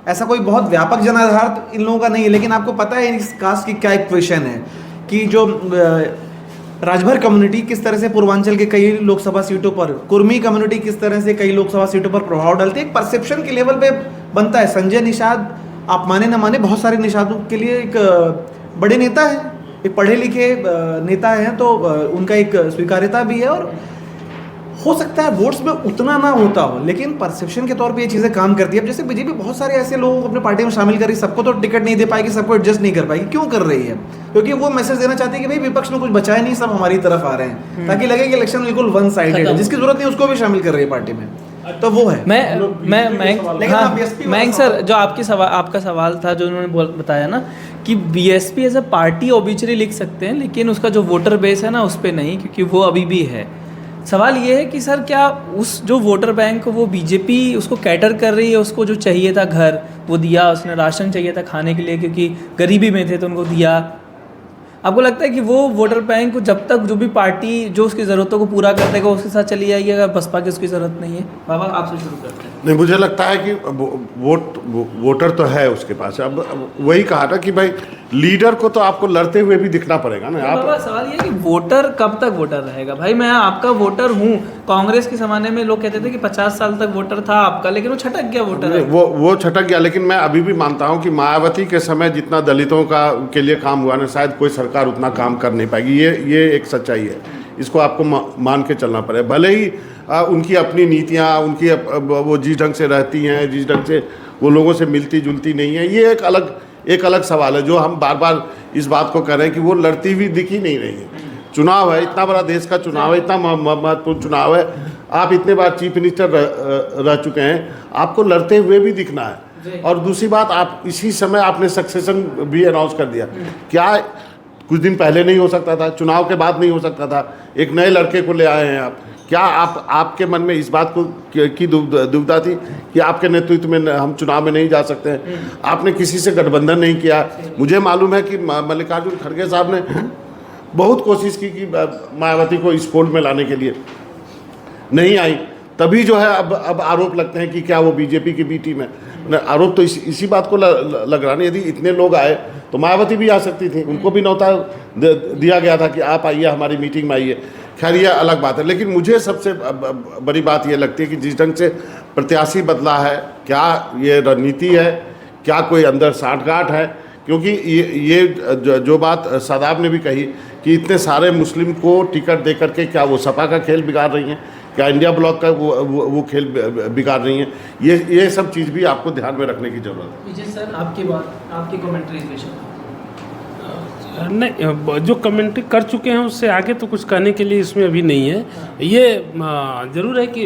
S2: ऐसा कोई बहुत व्यापक जनाधार तो इन लोगों का नहीं है, लेकिन आपको पता है इस कास्ट की क्या इक्वेशन है कि जो राजभर कम्युनिटी किस तरह से पूर्वांचल के कई लोकसभा सीटों पर, कुर्मी कम्युनिटी किस तरह से कई लोकसभा सीटों पर प्रभाव डालती है, एक परसेप्शन के लेवल पे बनता है। संजय निषाद, आप माने ना माने, बहुत सारे निषादों के लिए एक बड़े नेता है, एक पढ़े लिखे नेता हैं, तो उनका एक स्वीकार्यता भी है। और हो सकता है वोट्स में उतना ना होता हो, लेकिन परसेप्शन के तौर पे ये चीज़ें काम करती है। अब जैसे बीजेपी बहुत सारे ऐसे लोगों को अपने पार्टी में शामिल कर रही है, सबको तो टिकट नहीं दे पाएगी, सबको एडजस्ट नहीं कर पाएगी। क्यों कर रही है? क्योंकि वो मैसेज देना चाहती है कि भाई विपक्ष में कुछ बचा है नहीं, सब हमारी तरफ आ रहे हैं, ताकि लगे कि इलेक्शन बिल्कुल वन साइडेड है। जिसकी जरूरत नहीं उसको भी शामिल कर रही है पार्टी में। तो वो है।
S1: मैं सर जो आपका सवाल था जो उन्होंने बताया ना कि बीएसपी एज अ पार्टी ओबिचुअली लिख सकते हैं, लेकिन उसका जो वोटर बेस है ना उस पर नहीं, क्योंकि वो अभी भी है। सवाल ये है कि सर क्या उस जो वोटर बैंक को वो बीजेपी उसको कैटर कर रही है, उसको जो चाहिए था घर वो दिया, उसने राशन चाहिए था खाने के लिए क्योंकि गरीबी में थे तो उनको दिया। आपको लगता है कि वो वोटर बैंक को जब तक जो भी पार्टी जो उसकी ज़रूरतों को पूरा कर देगा उसके साथ चली जाएगी, अगर बसपा की उसकी ज़रूरत नहीं है? बाबा आपसे शुरू करते हैं।
S3: नहीं, मुझे लगता है कि वोटर तो है उसके पास। अब वही कहा था कि भाई लीडर को तो आपको लड़ते हुए भी दिखना पड़ेगा ना। आप
S1: बाबा सवाल ये है कि वोटर कब तक वोटर रहेगा? भाई मैं आपका वोटर हूँ। कांग्रेस के ज़माने में लोग कहते थे कि 50 साल तक वोटर था आपका, लेकिन वो छटक गया वोटर।
S3: वो छटक गया, लेकिन मैं अभी भी मानता हूँ कि मायावती के समय जितना दलितों के लिए काम हुआ ना, शायद कोई सरकार उतना काम कर नहीं पाएगी। ये एक सच्चाई है, इसको आपको मान के चलना पड़ेगा। भले ही उनकी अपनी नीतियाँ, उनकी वो जिस ढंग से रहती हैं, जिस ढंग से वो लोगों से मिलती जुलती नहीं है, ये एक अलग सवाल है जो हम बार बार इस बात को कर रहे हैं कि वो लड़ती हुई दिख ही नहीं रही है। चुनाव है, इतना बड़ा देश का चुनाव है, इतना महत्वपूर्ण चुनाव है, आप इतने बार चीफ मिनिस्टर रह चुके हैं, आपको लड़ते हुए भी दिखना है। और दूसरी बात, आप इसी समय आपने सक्सेशन भी अनाउंस कर दिया। क्या कुछ दिन पहले नहीं हो सकता था? चुनाव के बाद नहीं हो सकता था? एक नए लड़के को ले आए हैं आप। क्या आपके मन में इस बात को की दुविधा थी कि आपके नेतृत्व में हम चुनाव में नहीं जा सकते हैं? आपने किसी से गठबंधन नहीं किया। मुझे मालूम है कि मल्लिकार्जुन खड़गे साहब ने बहुत कोशिश की कि मायावती को इस फोल्ड में लाने के लिए, नहीं आई। तभी जो है अब आरोप लगते हैं कि क्या वो बीजेपी की बी टीम है। आरोप तो इसी बात को लग रहा है। यदि इतने लोग आए तो मायावती भी आ सकती थी, उनको भी न्योता दिया गया था कि आप आइए, हमारी मीटिंग में आइए। खैर ये अलग बात है, लेकिन मुझे सबसे बड़ी बात ये लगती है कि जिस ढंग से प्रत्याशी बदला है, क्या ये रणनीति है, क्या कोई अंदर साठगांठ है? क्योंकि ये जो बात शादाब ने भी कही कि इतने सारे मुस्लिम को टिकट दे करके क्या वो सपा का खेल बिगाड़ रही हैं, क्या इंडिया ब्लॉक का वो खेल बिगाड़ रही हैं? ये सब चीज़ भी आपको ध्यान में रखने की ज़रूरत है।
S1: विजय सर आपकी कमेंट्री इस विषय
S5: नहीं, जो कमेंट्री कर चुके हैं उससे आगे तो कुछ कहने के लिए इसमें अभी नहीं है। ये ज़रूर है कि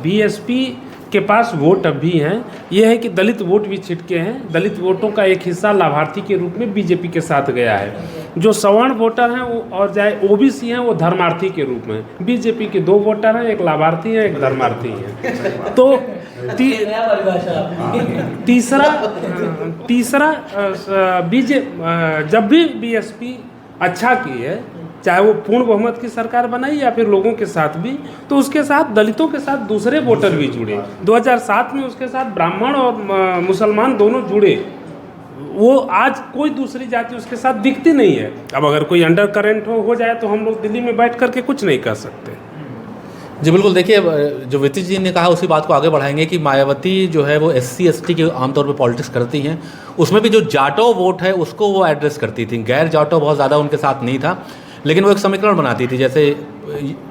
S5: बीएसपी के पास वोट अब भी हैं। ये है कि दलित वोट भी छिटके हैं। दलित वोटों का एक हिस्सा लाभार्थी के रूप में बीजेपी के साथ गया है। जो सवर्ण वोटर हैं वो और चाहे ओबीसी हैं वो धर्मार्थी के रूप में। बीजेपी के 2 वोटर हैं, एक लाभार्थी है, एक धर्मार्थी है। तो तीसरा जब भी बीएसपी अच्छा की है, चाहे वो पूर्ण बहुमत की सरकार बनाई या फिर लोगों के साथ भी, तो उसके साथ दलितों के साथ दूसरे वोटर भी जुड़े। 2007 में उसके साथ ब्राह्मण और मुसलमान दोनों जुड़े। वो आज कोई दूसरी जाति उसके साथ दिखती नहीं है। अब अगर कोई अंडर करेंट हो जाए तो हम लोग दिल्ली में बैठ करके कुछ नहीं कर सकते।
S6: जी बिल्कुल। देखिए, जो वितीश जी ने कहा उसी बात को आगे बढ़ाएंगे कि मायावती जो है वो SC ST के आमतौर पे पॉलिटिक्स करती हैं। उसमें भी जो जाटो वोट है उसको वो एड्रेस करती थी। गैर जाटो बहुत ज़्यादा उनके साथ नहीं था, लेकिन वो एक समीकरण बनाती थी। जैसे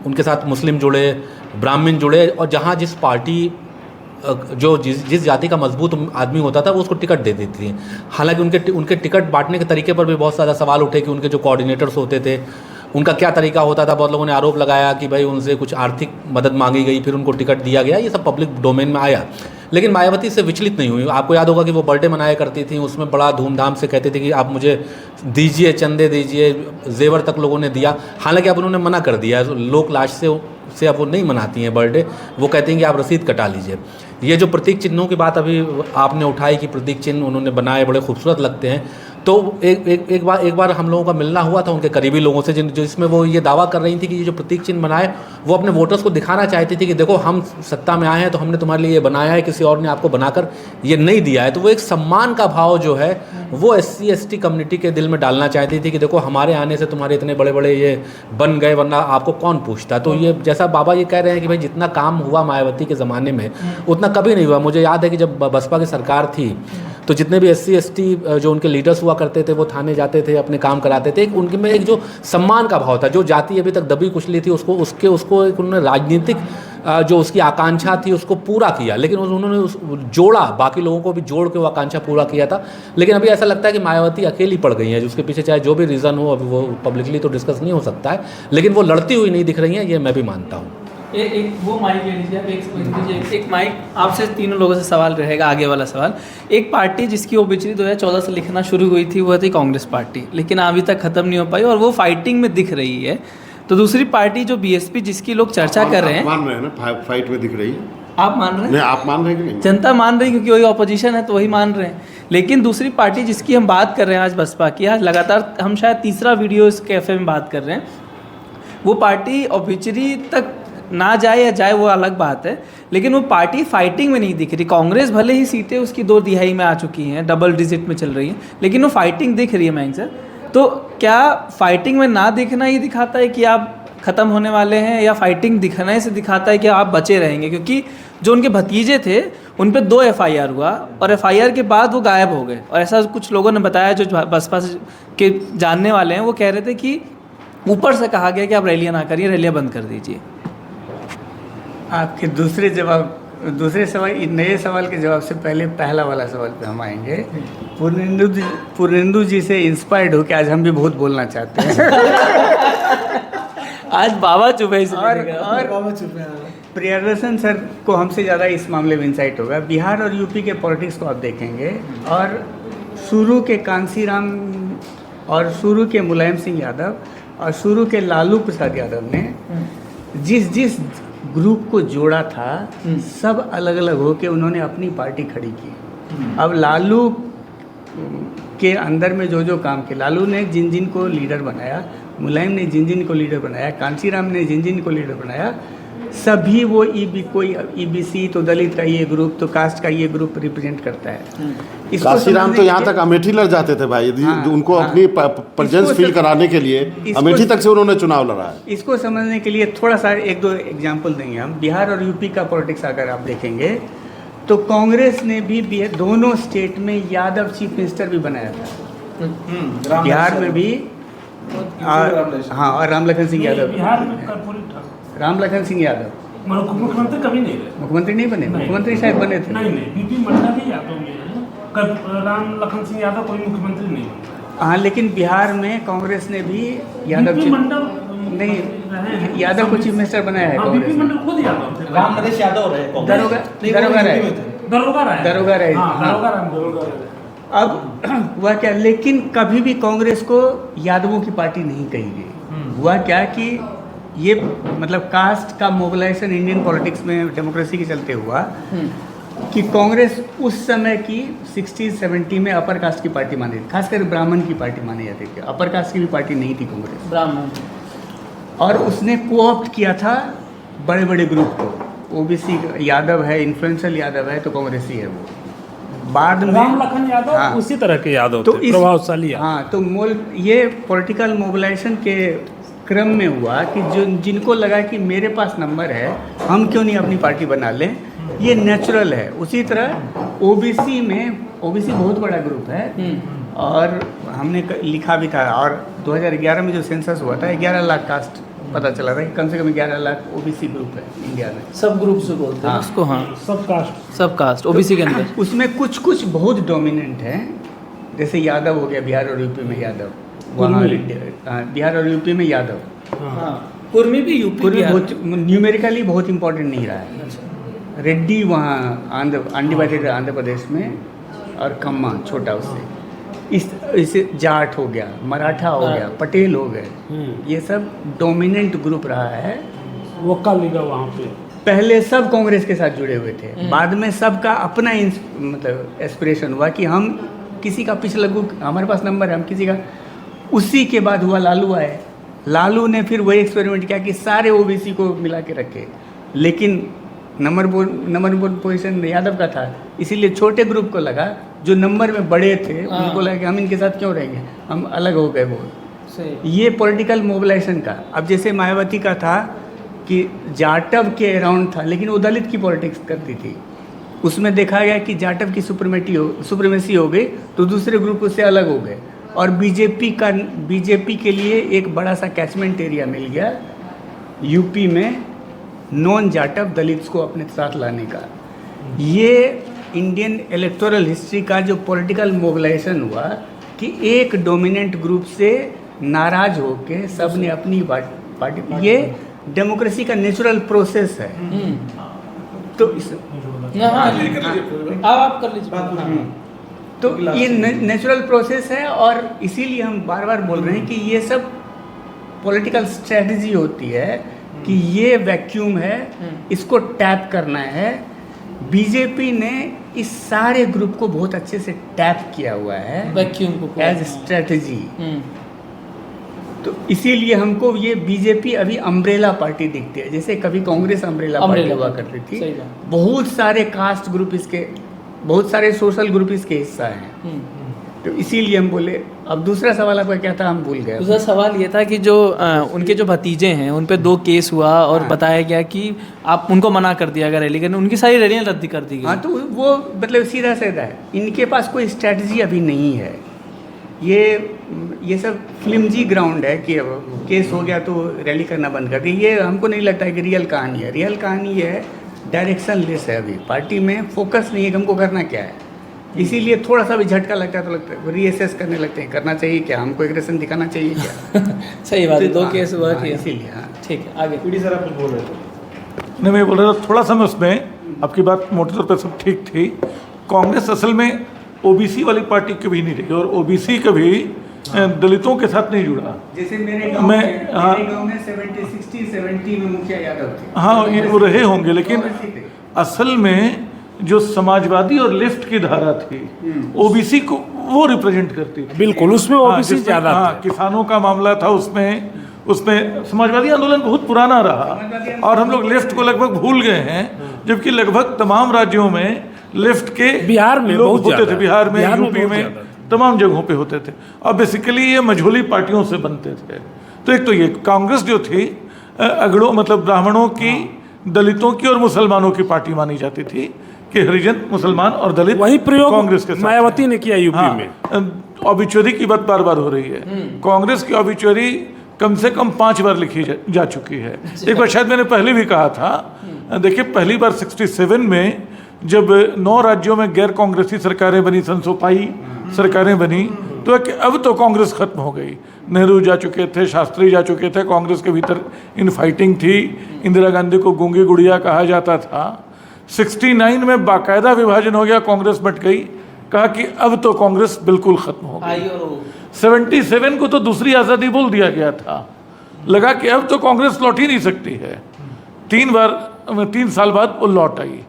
S6: उनके साथ मुस्लिम जुड़े, ब्राह्मण जुड़े, और जहाँ जिस पार्टी जो जिस जाति का मजबूत आदमी होता था वो उसको टिकट दे देती थी। हालांकि उनके टिकट बांटने के तरीके पर भी बहुत ज़्यादा सवाल उठे कि उनके जो कोऑर्डिनेटर्स होते थे उनका क्या तरीका होता था। बहुत लोगों ने आरोप लगाया कि भाई उनसे कुछ आर्थिक मदद मांगी गई, फिर उनको टिकट दिया गया। ये सब पब्लिक डोमेन में आया, लेकिन मायावती से विचलित नहीं हुई। आपको याद होगा कि वो बर्थडे मनाया करती थी, उसमें बड़ा धूमधाम से कहती थी कि आप मुझे दीजिए, चंदे दीजिए, जेवर तक लोगों ने दिया। हालांकि अब उन्होंने मना कर दिया, लोक लाश से अब वो नहीं मनाती हैं बर्थडे। वो कहती हैं कि आप रसीद कटा लीजिए। ये जो प्रतीक चिन्हों की बात अभी आपने उठाई कि प्रतीक चिन्ह उन्होंने बनाए, बड़े खूबसूरत लगते हैं, तो एक बार हम लोगों का मिलना हुआ था उनके करीबी लोगों से, जिसमें वो ये दावा कर रही थी कि ये जो प्रतीक चिन्ह बनाए वो अपने वोटर्स को दिखाना चाहती थी कि देखो हम सत्ता में आए हैं तो हमने तुम्हारे लिए ये बनाया है, किसी और ने आपको बनाकर ये नहीं दिया है। तो वो एक सम्मान का भाव जो है वो SC ST कम्युनिटी के दिल में डालना चाहती थी कि देखो हमारे आने से तुम्हारे इतने बड़े बड़े ये बन गए, वरना आपको कौन पूछता। तो ये जैसा बाबा ये कह रहे हैं कि भाई जितना काम हुआ मायावती के ज़माने में उतना कभी नहीं हुआ। मुझे याद है कि जब बसपा की सरकार थी तो जितने भी SC ST जो उनके लीडर्स हुआ करते थे वो थाने जाते थे, अपने काम कराते थे। उनके में एक जो सम्मान का भाव था, जो जाति अभी तक दबी कुचली थी उसको एक उन्होंने राजनीतिक जो उसकी आकांक्षा थी उसको पूरा किया, लेकिन उन्होंने जोड़ा, बाकी लोगों को भी जोड़ के वो आकांक्षा पूरा किया था। लेकिन अभी ऐसा लगता है कि मायावती अकेली पड़ गई है, जिसके पीछे चाहे जो भी रीज़न हो, अभी वो पब्लिकली तो डिस्कस नहीं हो सकता है, लेकिन वो लड़ती हुई नहीं दिख रही हैं, ये मैं भी मानता हूँ।
S1: एक वो माइक ले लीजिए आप, एक लीजिए, एक माइक। आपसे तीनों लोगों से सवाल रहेगा, आगे वाला सवाल। एक पार्टी जिसकी ओबिचुरी 2014 से लिखना शुरू हुई थी वो थी कांग्रेस पार्टी, लेकिन अभी तक ख़त्म नहीं हो पाई और वो फाइटिंग में दिख रही है। तो दूसरी पार्टी जो बीएसपी, जिसकी लोग चर्चा कर रहे हैं,
S3: मान रहे हैं ना, फाइट में दिख रही है।
S1: आप मान रहे हैं?
S3: नहीं, आप मान रहे हैं कि नहीं?
S1: जनता मान रही है, क्योंकि वही ऑपोजिशन है तो वही मान रहे हैं। लेकिन दूसरी पार्टी जिसकी हम बात कर रहे हैं आज, बसपा की, आज लगातार हम शायद तीसरा वीडियो इस कैफ़े में बात कर रहे हैं, वो पार्टी ऑबिचुरी तक ना जाए या जाए वो अलग बात है, लेकिन वो पार्टी फाइटिंग में नहीं दिख रही। कांग्रेस भले ही सीटें उसकी 2/3 में आ चुकी हैं, डबल डिजिट में चल रही हैं, लेकिन वो फाइटिंग दिख रही है मयंक सर। तो क्या फाइटिंग में ना दिखना ही दिखाता है कि आप ख़त्म होने वाले हैं, या फाइटिंग दिखने से दिखाता है कि आप बचे रहेंगे? क्योंकि जो उनके भतीजे थे उन पे 2 FIR हुआ और FIR के बाद वो गायब हो गए, और ऐसा कुछ लोगों ने बताया जो बसपा के जानने वाले हैं, वो कह रहे थे कि ऊपर से कहा गया कि आप रैलियाँ ना करिए, रैलियाँ बंद कर दीजिए।
S7: आपके दूसरे सवाल, नए सवाल के जवाब से पहले पहला वाला सवाल पे हम आएंगे। पूर्णेंदु जी से इंस्पायर्ड होकर आज हम भी बहुत बोलना चाहते हैं।
S1: आज बाबा चुप है,
S7: और प्रियदर्शन सर को हमसे ज़्यादा इस मामले में इंसाइट होगा। बिहार और यूपी के पॉलिटिक्स को आप देखेंगे, और शुरू के कांसीराम और शुरू के मुलायम सिंह यादव और शुरू के लालू प्रसाद यादव ने जिस ग्रुप को जोड़ा था, सब अलग अलग होके उन्होंने अपनी पार्टी खड़ी की। अब लालू के अंदर में जो काम किया, लालू ने जिन को लीडर बनाया, मुलायम ने जिन को लीडर बनाया, कांसीराम ने जिन को लीडर बनाया, सभी वो कोई EBC तो दलित का ये ग्रुप, तो कास्ट का ये ग्रुप रिप्रेजेंट करता है।
S3: काशीराम तो यहाँ तक अमेठी लड़ जाते थे भाई, उनको अपनी प्रेजेंस फील कराने के लिए अमेठी तक से उन्होंने चुनाव लड़ा है।
S7: इसको समझने के लिए थोड़ा सा 1-2 एग्जाम्पल देंगे हम। बिहार और यूपी का पॉलिटिक्स अगर आप देखेंगे तो कांग्रेस ने भी दोनों स्टेट में यादव चीफ मिनिस्टर भी बनाया था। बिहार में भी हाँ, और रामलखन सिंह यादव,
S5: बिहार में कर्पूरी ठाकुर,
S7: रामलखन सिंह यादव
S5: मुख्यमंत्री कभी नहीं रहे।
S7: मुख्यमंत्री नहीं बने, मुख्यमंत्री शायद बने थे।
S5: नहीं, बीपी मंडा भी यादव में है, रामलखन सिंह यादव कोई मुख्यमंत्री नहीं बना।
S7: हाँ, लेकिन बिहार में कांग्रेस ने भी यादव नहीं, यादव को चीफ मिनिस्टर बनाया है कांग्रेस ने।
S5: खुद यादव थे,
S2: राम नरेश यादव रहे,
S7: दरोगा रहे। अब हुआ क्या, लेकिन कभी भी कांग्रेस को यादवों की पार्टी नहीं कही गई। हुआ क्या कि ये मतलब कास्ट का मोबिलाइजेशन इंडियन पॉलिटिक्स में डेमोक्रेसी के चलते हुआ कि कांग्रेस उस समय की 60-70 में अपर कास्ट की पार्टी मानी थी, खासकर ब्राह्मण की पार्टी मानी जाती थी। अपर कास्ट की भी पार्टी नहीं थी कांग्रेस,
S1: ब्राह्मण। और
S7: उसने कोऑप्ट किया था बड़े बड़े ग्रुप को। OBC यादव है, इन्फ्लुएंशियल यादव है, तो कांग्रेस ही है वो। बाद में
S5: रामलखन यादव, हाँ, उसी तरह के यादव तो थे, प्रभावशाली।
S7: हाँ, तो ये पॉलिटिकल मोबिलाइजेशन के क्रम में हुआ कि जिनको लगा कि मेरे पास नंबर है, हम क्यों नहीं अपनी पार्टी बना लें, ये नेचुरल है। उसी तरह OBC में, OBC बहुत बड़ा ग्रुप है, और हमने लिखा भी था, और 2011 में जो सेंसस हुआ था 11 लाख कास्ट पता चला था कि कम से कम 11 लाख OBC ग्रुप है इंडिया में।
S1: सब ग्रुप से बोलते हैं उसको, हाँ, सब कास्ट OBC के अंदर।
S7: उसमें कुछ बहुत डोमिनेंट हैं, जैसे यादव हो गया, बिहार और यूपी में यादव, वहाँ बिहार और यूपी में यादव।
S1: कुर्मी भी यूपी
S7: बहुत न्यूमेरिकली बहुत इंपॉर्टेंट नहीं रहा है। रेड्डी वहाँ अनडिवाइडेड आंध्र प्रदेश में, और कम्मा छोटा उससे, इससे जाट हो गया, मराठा हो गया, पटेल हो गए, ये सब डोमिनेंट ग्रुप रहा है।
S5: वक्का लीगा वहाँ पे
S7: पहले सब कांग्रेस के साथ जुड़े हुए थे, बाद में सबका अपना मतलब एस्पिरेशन हुआ कि हम किसी का पिछला ग्रुप, हमारे पास नंबर है, हम किसी का। उसी के बाद हुआ लालू आए, लालू ने फिर वही एक्सपेरिमेंट किया कि सारे OBC को मिला के रखे, लेकिन नंबर 1 पोजीशन यादव का था, इसीलिए छोटे ग्रुप को लगा, जो नंबर में बड़े थे उनको लगा कि हम इनके साथ क्यों रहेंगे, हम अलग हो गए। वो ये पॉलिटिकल मोबिलाइजेशन का। अब जैसे मायावती का था कि जाटव के अराउंड था, लेकिन वो दलित की पॉलिटिक्स करती थी, उसमें देखा गया कि जाटव की सुप्रीमेसी हो गई, तो दूसरे ग्रुप उससे अलग हो गए, और बीजेपी के लिए एक बड़ा सा कैचमेंट एरिया मिल गया यूपी में नॉन जाटव दलित्स को अपने साथ लाने का। ये इंडियन इलेक्टोरल हिस्ट्री का जो पॉलिटिकल मोबिलाइजेशन हुआ कि एक डोमिनेंट ग्रुप से नाराज होके सब ने अपनी पार्टी, ये डेमोक्रेसी का नेचुरल प्रोसेस है। तो इस
S1: आप कर लीजिए।
S7: तो ये नेचुरल प्रोसेस है, और इसीलिए हम बार बार बोल रहे हैं कि ये सब पॉलिटिकल स्ट्रेटजी होती है कि ये वैक्यूम है, इसको टैप करना है। बीजेपी ने इस सारे ग्रुप को बहुत अच्छे से टैप किया हुआ है
S1: वैक्यूम को
S7: एज स्ट्रेटजी। तो इसीलिए हमको ये बीजेपी अभी अम्ब्रेला पार्टी दिखती है, जैसे कभी कांग्रेस अम्ब्रेला पार्टी हुआ करती थी। बहुत सारे कास्ट ग्रुप इसके, बहुत सारे सोशल ग्रुप इसके हिस्सा हैं। तो इसीलिए हम बोले। अब दूसरा सवाल आपका क्या था, हम भूल गए।
S1: दूसरा सवाल ये था कि जो उनके जो भतीजे हैं उन पे 2 केस हुआ और बताया गया कि आप उनको मना कर दिया गया रैली करने, उनकी सारी रैलियाँ रद्द कर दी गई।
S7: हाँ, तो वो मतलब सीधा सीधा है, इनके पास कोई स्ट्रैटेजी अभी नहीं है। ये सब फ्लिमजी ग्राउंड है कि अब केस हो गया तो रैली करना बंद कर दी। ये हमको नहीं लगता है कि रियल कहानी है। रियल कहानी ये है, डायरेक्शन लेस है, अभी पार्टी में फोकस नहीं है कि हमको करना क्या है। इसीलिए थोड़ा सा भी झटका लगता है तो लगता है रीअसेस करने लगते हैं, करना चाहिए क्या, हमको एग्रेशन दिखाना चाहिए क्या।
S1: सही बात है, 2 केस हुआ
S7: हाँ, इसीलिए। हाँ,
S1: ठीक है, आगे।
S2: पीडी सर आप कुछ बोल रहे थे?
S4: नहीं, मैं बोल रहा था थोड़ा सा मैं उसमें, आपकी बात मोटे तौर पर सब ठीक थी। कांग्रेस असल में ओबीसी वाली पार्टी कभी नहीं रही, और ओबीसी कभी दलितों के साथ नहीं जुड़ा।
S7: जैसे मेरे गांव में 70 में मुखिया यादव थे।
S4: हाँ, ये वो रहे होंगे, लेकिन असल में जो समाजवादी और लेफ्ट की धारा थी ओबीसी को वो रिप्रेजेंट करती थी।
S5: बिल्कुल, उसमें ओबीसी ज्यादा था।
S4: किसानों का मामला था, उसमें समाजवादी आंदोलन बहुत पुराना रहा, और हम लोग लेफ्ट को लगभग भूल गए हैं, जबकि लगभग तमाम राज्यों में लेफ्ट के
S5: बिहार में
S4: लोग
S5: बहुत
S4: होते थे, बिहार में, यूपी
S5: बहुत
S4: में,
S5: ज्यादा।
S4: तमाम जगहों पे होते थे। और बेसिकली ये मझोली पार्टियों से बनते थे। तो एक तो ये कांग्रेस जो थी अगड़ों, मतलब ब्राह्मणों की, दलितों की और मुसलमानों की पार्टी मानी जाती थी कि हरिजन, मुसलमान और दलित
S5: वही प्रयोग
S4: कांग्रेस के साथ
S5: मायावती ने किया यूपी में।
S4: ऑबिचुअरी की बात बार बार हो रही है। कांग्रेस की ऑबिचुअरी कम से कम 5 बार लिखी जा चुकी है। एक बार शायद मैंने पहले भी कहा था, देखिए पहली बार 67 में जब 9 राज्यों में गैर कांग्रेसी सरकारें बनी, संसोपाई सरकारें बनी, तो कि अब तो कांग्रेस खत्म हो गई। नेहरू जा चुके थे, शास्त्री जा चुके थे, कांग्रेस के भीतर इन फाइटिंग थी। इंदिरा गांधी को गूंगी गुड़िया कहा जाता था। 69 में बाकायदा विभाजन हो गया, कांग्रेस बट गई, कहा कि अब तो कांग्रेस बिल्कुल खत्म हो गई। 77 को तो दूसरी आज़ादी बोल दिया गया था, लगा कि अब तो कांग्रेस लौट ही नहीं सकती है। 3 साल बाद वो लौट आई,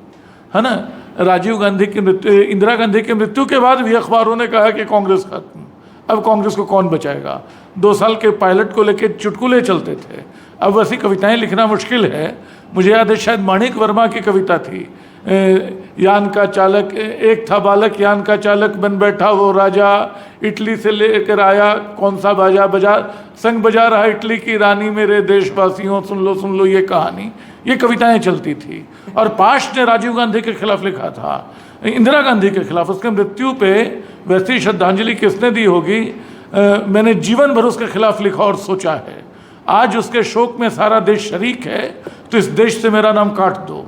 S4: है ना। राजीव गांधी की मृत्यु, इंदिरा गांधी की मृत्यु के बाद भी अखबारों ने कहा कि कांग्रेस खत्म, अब कांग्रेस को कौन बचाएगा। 2 साल के पायलट को लेकर चुटकुले चलते थे, अब वैसी कविताएं लिखना मुश्किल है। मुझे याद है शायद माणिक वर्मा की कविता थी, यान का चालक, एक था बालक यान का चालक, बन बैठा वो राजा, इटली से लेकर आया कौन सा बाजा बजा, संग बजा रहा इटली की रानी, मेरे देशवासियों सुन लो ये कहानी। ये कविताएं चलती थी। और पाश ने राजीव गांधी के खिलाफ लिखा था, इंदिरा गांधी के खिलाफ। उसके मृत्यु पे वैसी श्रद्धांजलि किसने दी होगी, मैंने जीवन भर उसके खिलाफ लिखा और सोचा है। आज उसके शोक में सारा देश शरीक है, तो इस देश से मेरा नाम काट दो।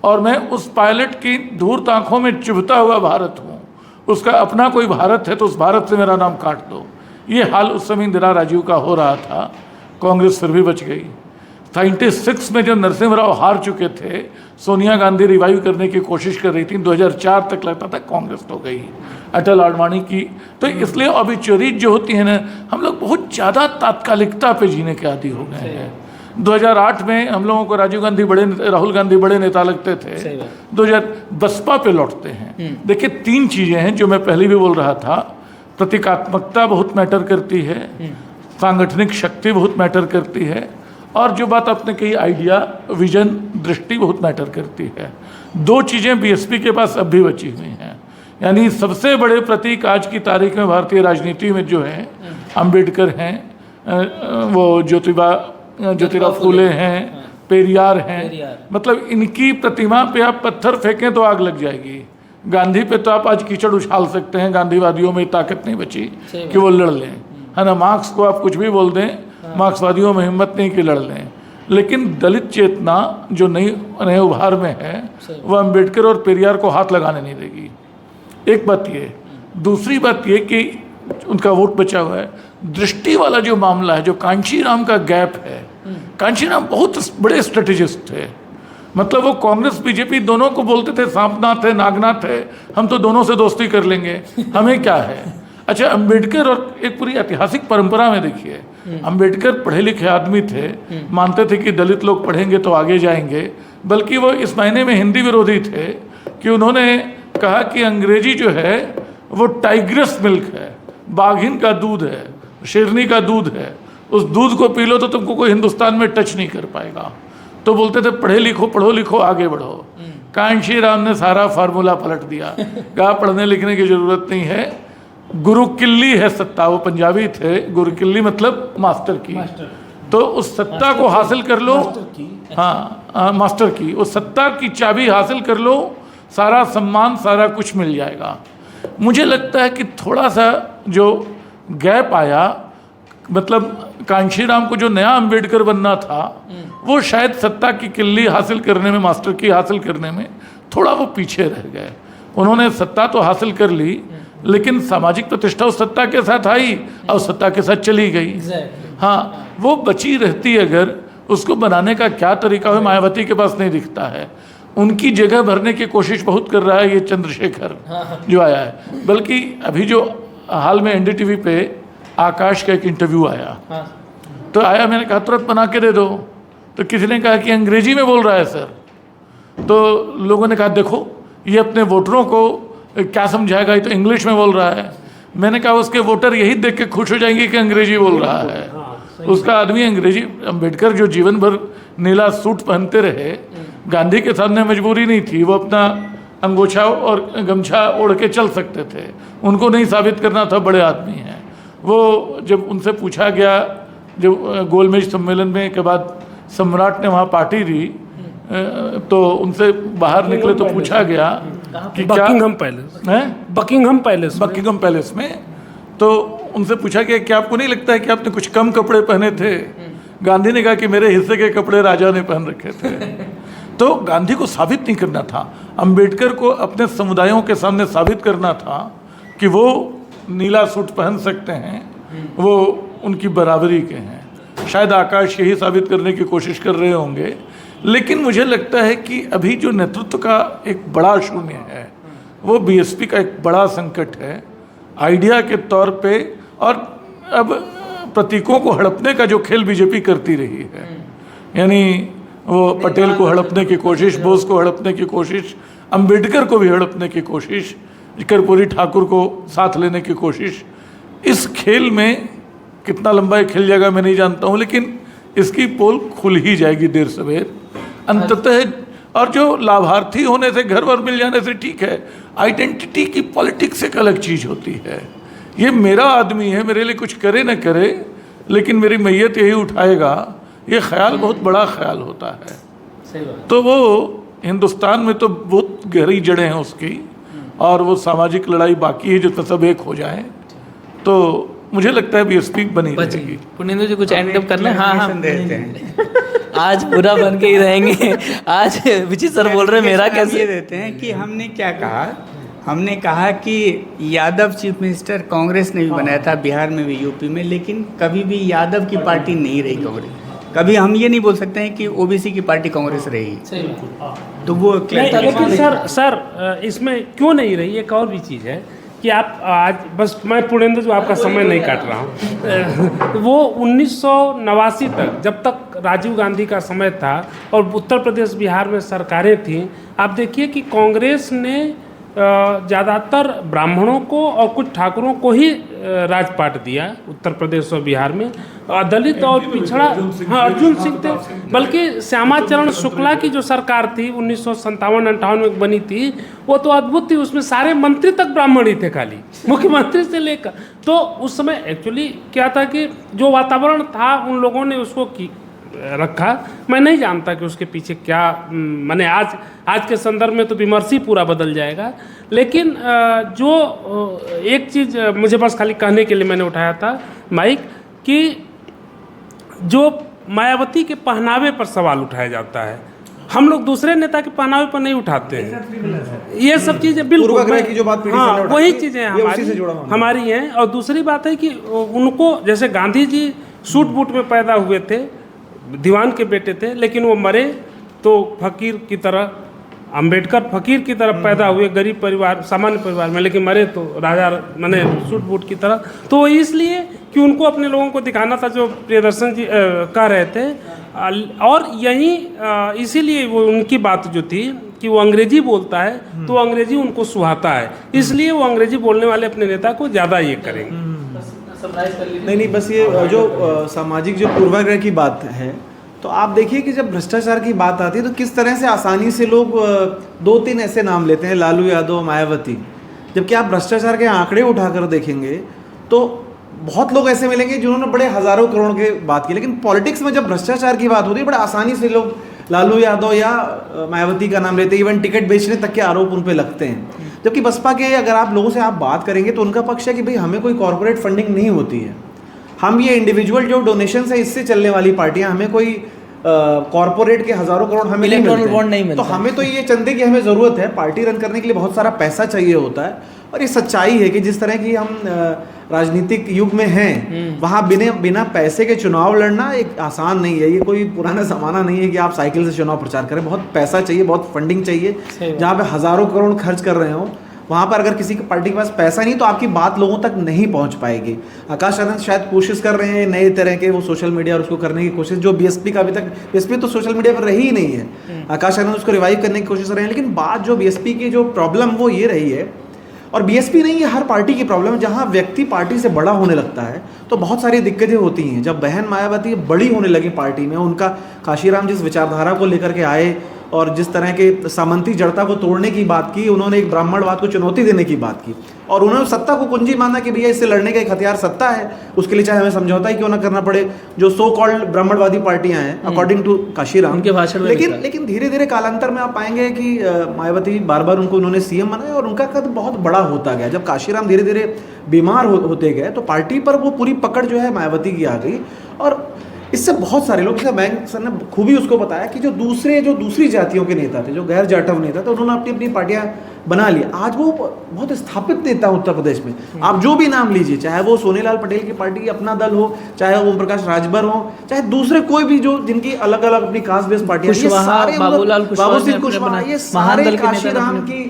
S4: और मैं उस पायलट की धूर्त आंखों में चुभता हुआ भारत हूँ, उसका अपना कोई भारत है तो उस भारत से मेरा नाम काट दो। ये हाल उस समय इंदिरा राजीव का हो रहा था, कांग्रेस फिर भी बच गई। 96 में जो नरसिम्हा राव हार चुके थे, सोनिया गांधी रिवाइव करने की कोशिश कर रही थी। 2004 तक लगता था कांग्रेस तो गई, अटल आडवाणी की। तो इसलिए ऑबिचुअरी जो होती है ना, हम लोग बहुत ज़्यादा तात्कालिकता पे जीने के आदी हो गए हैं। 2008 में हम लोगों को राहुल गांधी बड़े नेता लगते थे, 2000 बसपा पे लौटते हैं। देखिए 3 चीज़ें हैं जो मैं पहले भी बोल रहा था, प्रतीकात्मकता बहुत मैटर करती है, सांगठनिक शक्ति बहुत मैटर करती है, और जो बात आपने कही आइडिया, विजन, दृष्टि बहुत मैटर करती है। 2 चीज़ें बीएसपी के पास अब भी बची हुई हैं। यानी सबसे बड़े प्रतीक आज की तारीख में भारतीय राजनीति में जो है, अंबेडकर हैं, वो ज्योतिराव फूले हैं, पेरियार हैं। मतलब इनकी प्रतिमा पे आप पत्थर फेंकें तो आग लग जाएगी। गांधी पे तो आप आज कीचड़ उछाल सकते हैं, गांधीवादियों में ताकत नहीं बची कि वो लड़ लें, है ना। मार्क्स को आप कुछ भी बोल दें, मार्क्सवादियों में हिम्मत नहीं कि लड़ लें। लेकिन दलित चेतना जो नए उभार में है, वह अंबेडकर और पेरियार को हाथ लगाने नहीं देगी। एक बात ये। दूसरी बात ये कि उनका वोट बचा हुआ है। दृष्टि वाला जो मामला है, जो कांशीराम का गैप है, कांशीराम बहुत बड़े स्ट्रेटेजिस्ट थे। मतलब वो कांग्रेस बीजेपी दोनों को बोलते थे सांपनाथ है, नागनाथ है, हम तो दोनों से दोस्ती कर लेंगे, हमें क्या है। अच्छा, अंबेडकर और एक पूरी ऐतिहासिक परंपरा में देखिए, अंबेडकर पढ़े लिखे आदमी थे, मानते थे कि दलित लोग पढ़ेंगे तो आगे जाएंगे, बल्कि वो इस मायने में हिंदी विरोधी थे कि उन्होंने कहा कि अंग्रेजी जो है वो टाइग्रस मिल्क है, बाघिन का दूध है, शेरनी का दूध है, उस दूध को पी लो तो तुमको कोई हिंदुस्तान में टच नहीं कर पाएगा। तो बोलते थे पढ़ो लिखो आगे बढ़ो। कांशीराम ने सारा फार्मूला पलट दिया, कहा पढ़ने लिखने की जरूरत नहीं है, गुरु किल्ली है सत्ता, वो पंजाबी थे, गुरु किल्ली मतलब मास्टर की, तो उस सत्ता को हासिल कर लो, हाँ मास्टर की, उस सत्ता की चाबी हासिल कर लो, सारा सम्मान सारा कुछ मिल जाएगा। मुझे लगता है कि थोड़ा सा जो गैप आया, मतलब कांशीराम को जो नया अंबेडकर बनना था वो शायद सत्ता की किल्ली हासिल करने में, मास्टर की हासिल करने में थोड़ा वो पीछे रह गए। उन्होंने सत्ता तो हासिल कर ली, लेकिन सामाजिक प्रतिष्ठा उस सत्ता के साथ आई और सत्ता के साथ चली गई। हाँ, वो बची रहती अगर, उसको बनाने का क्या तरीका हो मायावती के पास नहीं दिखता है। उनकी जगह भरने की कोशिश बहुत कर रहा है ये चंद्रशेखर जो आया है। बल्कि अभी जो हाल में एनडीटीवी पे आकाश का एक इंटरव्यू आया, तो आया, मैंने कहा तुरंत बना के दे दो, तो किसी ने कहा कि अंग्रेजी में बोल रहा है सर। तो लोगों ने कहा देखो ये अपने वोटरों को क्या समझाएगा, ये तो इंग्लिश में बोल रहा है। मैंने कहा उसके वोटर यही देख के खुश हो जाएंगे कि अंग्रेजी बोल रहा है, उसका आदमी अंग्रेजी। अंबेडकर जो जीवन भर नीला सूट पहनते रहे, गांधी के सामने मजबूरी नहीं थी, वो अपना अंगोछा और गमछा ओढ़ के चल सकते थे, उनको नहीं साबित करना था बड़े आदमी हैं। वो जब उनसे पूछा गया, जब गोलमेज सम्मेलन में के बाद सम्राट ने वहाँ पार्टी दी, तो उनसे बाहर निकले तो पूछा गया कि
S5: बकिंगम पैलेस
S4: है,
S5: बकिंगम
S4: पैलेस में, तो उनसे पूछा गया कि आपको नहीं लगता है कि आपने कुछ कम कपड़े पहने थे। गांधी ने कहा कि मेरे हिस्से के कपड़े राजा ने पहन रखे थे। तो गांधी को साबित नहीं करना था, अंबेडकर को अपने समुदायों के सामने साबित करना था कि वो नीला सूट पहन सकते हैं, वो उनकी बराबरी के हैं। शायद आकाश यही साबित करने की कोशिश कर रहे होंगे, लेकिन मुझे लगता है कि अभी जो नेतृत्व का एक बड़ा शून्य है, वो बीएसपी का एक बड़ा संकट है आइडिया के तौर पे। और अब प्रतीकों को हड़पने का जो खेल बीजेपी करती रही है, यानी वो पटेल को हड़पने की कोशिश, बोस को हड़पने की कोशिश, अंबेडकर को भी हड़पने की कोशिश, कर्पूरी ठाकुर को साथ लेने की कोशिश, इस खेल में कितना लंबा ये खेल जाएगा मैं नहीं जानता हूँ, लेकिन इसकी पोल खुल ही जाएगी देर सवेर अंततः। और जो लाभार्थी होने से, घर वर मिल जाने से ठीक है, आइडेंटिटी की पॉलिटिक्स एक अलग चीज़ होती है। ये मेरा आदमी है, मेरे लिए कुछ करे न करे, लेकिन मेरी मैयत यही उठाएगा, ये ख्याल बहुत बड़ा ख्याल होता है।
S1: सही बात।
S4: तो वो हिंदुस्तान में तो बहुत गहरी जड़ें हैं उसकी, और वो सामाजिक लड़ाई बाकी है जो सब एक हो जाए, तो मुझे लगता है बीएसपी बनी रहेगी।
S1: पुनिंदु जी कुछ एंड अप करना है? हाँ
S7: देते हैं।
S1: आज पूरा बन के ही रहेंगे। आज विचित सर बोल रहे हैं मेरा कैसे
S7: ये देते हैं कि हमने क्या कहा, हमने कहा कि यादव चीफ मिनिस्टर कांग्रेस ने भी बनाया था, बिहार में भी, यूपी में, लेकिन कभी भी यादव की पार्टी नहीं रही कांग्रेस। कभी हम ये नहीं बोल सकते हैं कि ओबीसी की पार्टी कांग्रेस रही, तो वो
S5: लेकिन सर इसमें क्यों नहीं रही, एक और भी चीज़ है कि आप आज, बस मैं पुनिंदु जो आपका समय नहीं काट रहा हूँ, वो 1989 तक, जब तक राजीव गांधी का समय था और उत्तर प्रदेश बिहार में सरकारें थीं, आप देखिए कि कांग्रेस ने ज़्यादातर ब्राह्मणों को और कुछ ठाकुरों को ही राजपाट दिया उत्तर प्रदेश और बिहार में। दलित और पिछड़ा, हाँ, अर्जुन सिंह थे, बल्कि श्यामाचरण शुक्ला की जो सरकार थी 1957-58 में बनी थी, वो तो अद्भुत थी, उसमें सारे मंत्री तक ब्राह्मण ही थे, खाली मुख्यमंत्री से लेकर। तो उस समय एक्चुअली क्या था कि जो वातावरण था उन लोगों ने उसको रखा। मैं नहीं जानता कि उसके पीछे क्या, माने आज के संदर्भ में तो विमर्श ही पूरा बदल जाएगा। लेकिन जो एक चीज़ मुझे बस खाली कहने के लिए मैंने उठाया था माइक, कि जो मायावती के पहनावे पर सवाल उठाया जाता है, हम लोग दूसरे नेता के पहनावे पर नहीं उठाते हैं। ये सब चीज़ें बिल्कुल
S2: की जो बात
S5: हाँ वही चीज़ें हमारी हैं। और दूसरी बात है कि उनको, जैसे गांधी जी सूट बूट में पैदा हुए थे, दीवान के बेटे थे, लेकिन वो मरे तो फकीर की तरह, अंबेडकर फकीर की तरह पैदा हुए, गरीब परिवार, सामान्य परिवार में, लेकिन मरे तो राजा माने सूट बूट की तरह। तो वो इसलिए कि उनको अपने लोगों को दिखाना था, जो प्रियदर्शन जी कह रहे थे। और यही इसीलिए वो उनकी बात जो थी कि वो अंग्रेजी बोलता है तो अंग्रेजी उनको सुहाता है, इसलिए वो अंग्रेजी बोलने वाले अपने नेता को ज़्यादा ये करेंगे।
S2: नहीं, बस ये जो सामाजिक जो पूर्वाग्रह की बात है, तो आप देखिए कि जब भ्रष्टाचार की बात आती है तो किस तरह से आसानी से लोग 2-3 ऐसे नाम लेते हैं, लालू यादव, मायावती। जबकि आप भ्रष्टाचार के आंकड़े उठाकर देखेंगे तो बहुत लोग ऐसे मिलेंगे जिन्होंने बड़े हज़ारों करोड़ की बात की, लेकिन पॉलिटिक्स में जब भ्रष्टाचार की बात होती है बड़े आसानी से लोग लालू यादव या मायावती का नाम लेते हैं, इवन टिकट बेचने तक के आरोप उन पर लगते हैं। जबकि बसपा के अगर आप लोगों से आप बात करेंगे तो उनका पक्ष है कि भाई हमें कोई कॉर्पोरेट फंडिंग नहीं होती है, हम ये इंडिविजुअल जो डोनेशन है इससे चलने वाली पार्टियां, हमें कोई कॉर्पोरेट के हज़ारों करोड़ हमें नहीं मिलते। तो हमें तो ये चंदे की हमें ज़रूरत है, पार्टी रन करने के लिए बहुत सारा पैसा चाहिए होता है। और ये सच्चाई है कि जिस तरह की हम राजनीतिक युग में हैं, वहाँ बिना पैसे के चुनाव लड़ना एक आसान नहीं है। ये कोई पुराना ज़माना नहीं है कि आप साइकिल से चुनाव प्रचार करें, बहुत पैसा चाहिए, बहुत फंडिंग चाहिए। जहाँ पे हज़ारों करोड़ खर्च कर रहे हो, वहाँ पर अगर किसी की पार्टी के पास पैसा नहीं तो आपकी बात लोगों तक नहीं पहुँच पाएगी। आकाश आनंद शायद कोशिश कर रहे हैं नए तरह के वो सोशल मीडिया और उसको करने की कोशिश, जो बीएसपी का अभी तक, बीएसपी तो सोशल मीडिया पर रही ही नहीं है। आकाश आनंद उसको रिवाइव करने की कोशिश कर रहे हैं, लेकिन बात जो बीएसपी की जो प्रॉब्लम वो ये रही है, और बीएसपी नहीं, ये हर पार्टी की प्रॉब्लम है, जहाँ व्यक्ति पार्टी से बड़ा होने लगता है तो बहुत सारी दिक्कतें होती हैं। जब बहन मायावती बड़ी होने लगी पार्टी में, उनका काशीराम जिस विचारधारा को लेकर के आए और जिस तरह के सामंती जड़ता को तोड़ने की बात की, उन्होंने एक ब्राह्मणवाद को चुनौती देने की बात की, और उन्होंने सत्ता को कुंजी माना कि भैया इससे लड़ने का एक हथियार सत्ता है, उसके लिए चाहे हमें समझौता ही क्यों ना करना पड़े। जो सो कॉल्ड ब्राह्मणवादी पार्टियां हैं अकॉर्डिंग टू काशीराम,
S1: उनके भाषण में
S2: लेकिन धीरे धीरे कालांतर में आप पाएंगे कि मायावती बार बार उनको उन्होंने सीएम बनाया और उनका कद बहुत बड़ा होता गया। जब काशीराम धीरे धीरे बीमार होते गए तो पार्टी पर वो पूरी पकड़ जो है मायावती की आ गई। और इससे बहुत सारे लोग, जैसे बैंक सर ने खूबी उसको बताया कि जो दूसरी जातियों के नेता थे, जो गैर जाटव नेता थे, उन्होंने अपनी अपनी पार्टियां बना ली। आज वो बहुत स्थापित नेता उत्तर प्रदेश में, आप जो भी नाम लीजिए, चाहे वो सोनेलाल पटेल की पार्टी अपना दल हो, चाहे ओम प्रकाश राजभर हो, चाहे दूसरे कोई भी जो जिनकी अलग अलग अपनी कास्ट बेस्ड पार्टियां, बाबू सिंह कुशवाहा, ये सारे काशीराम की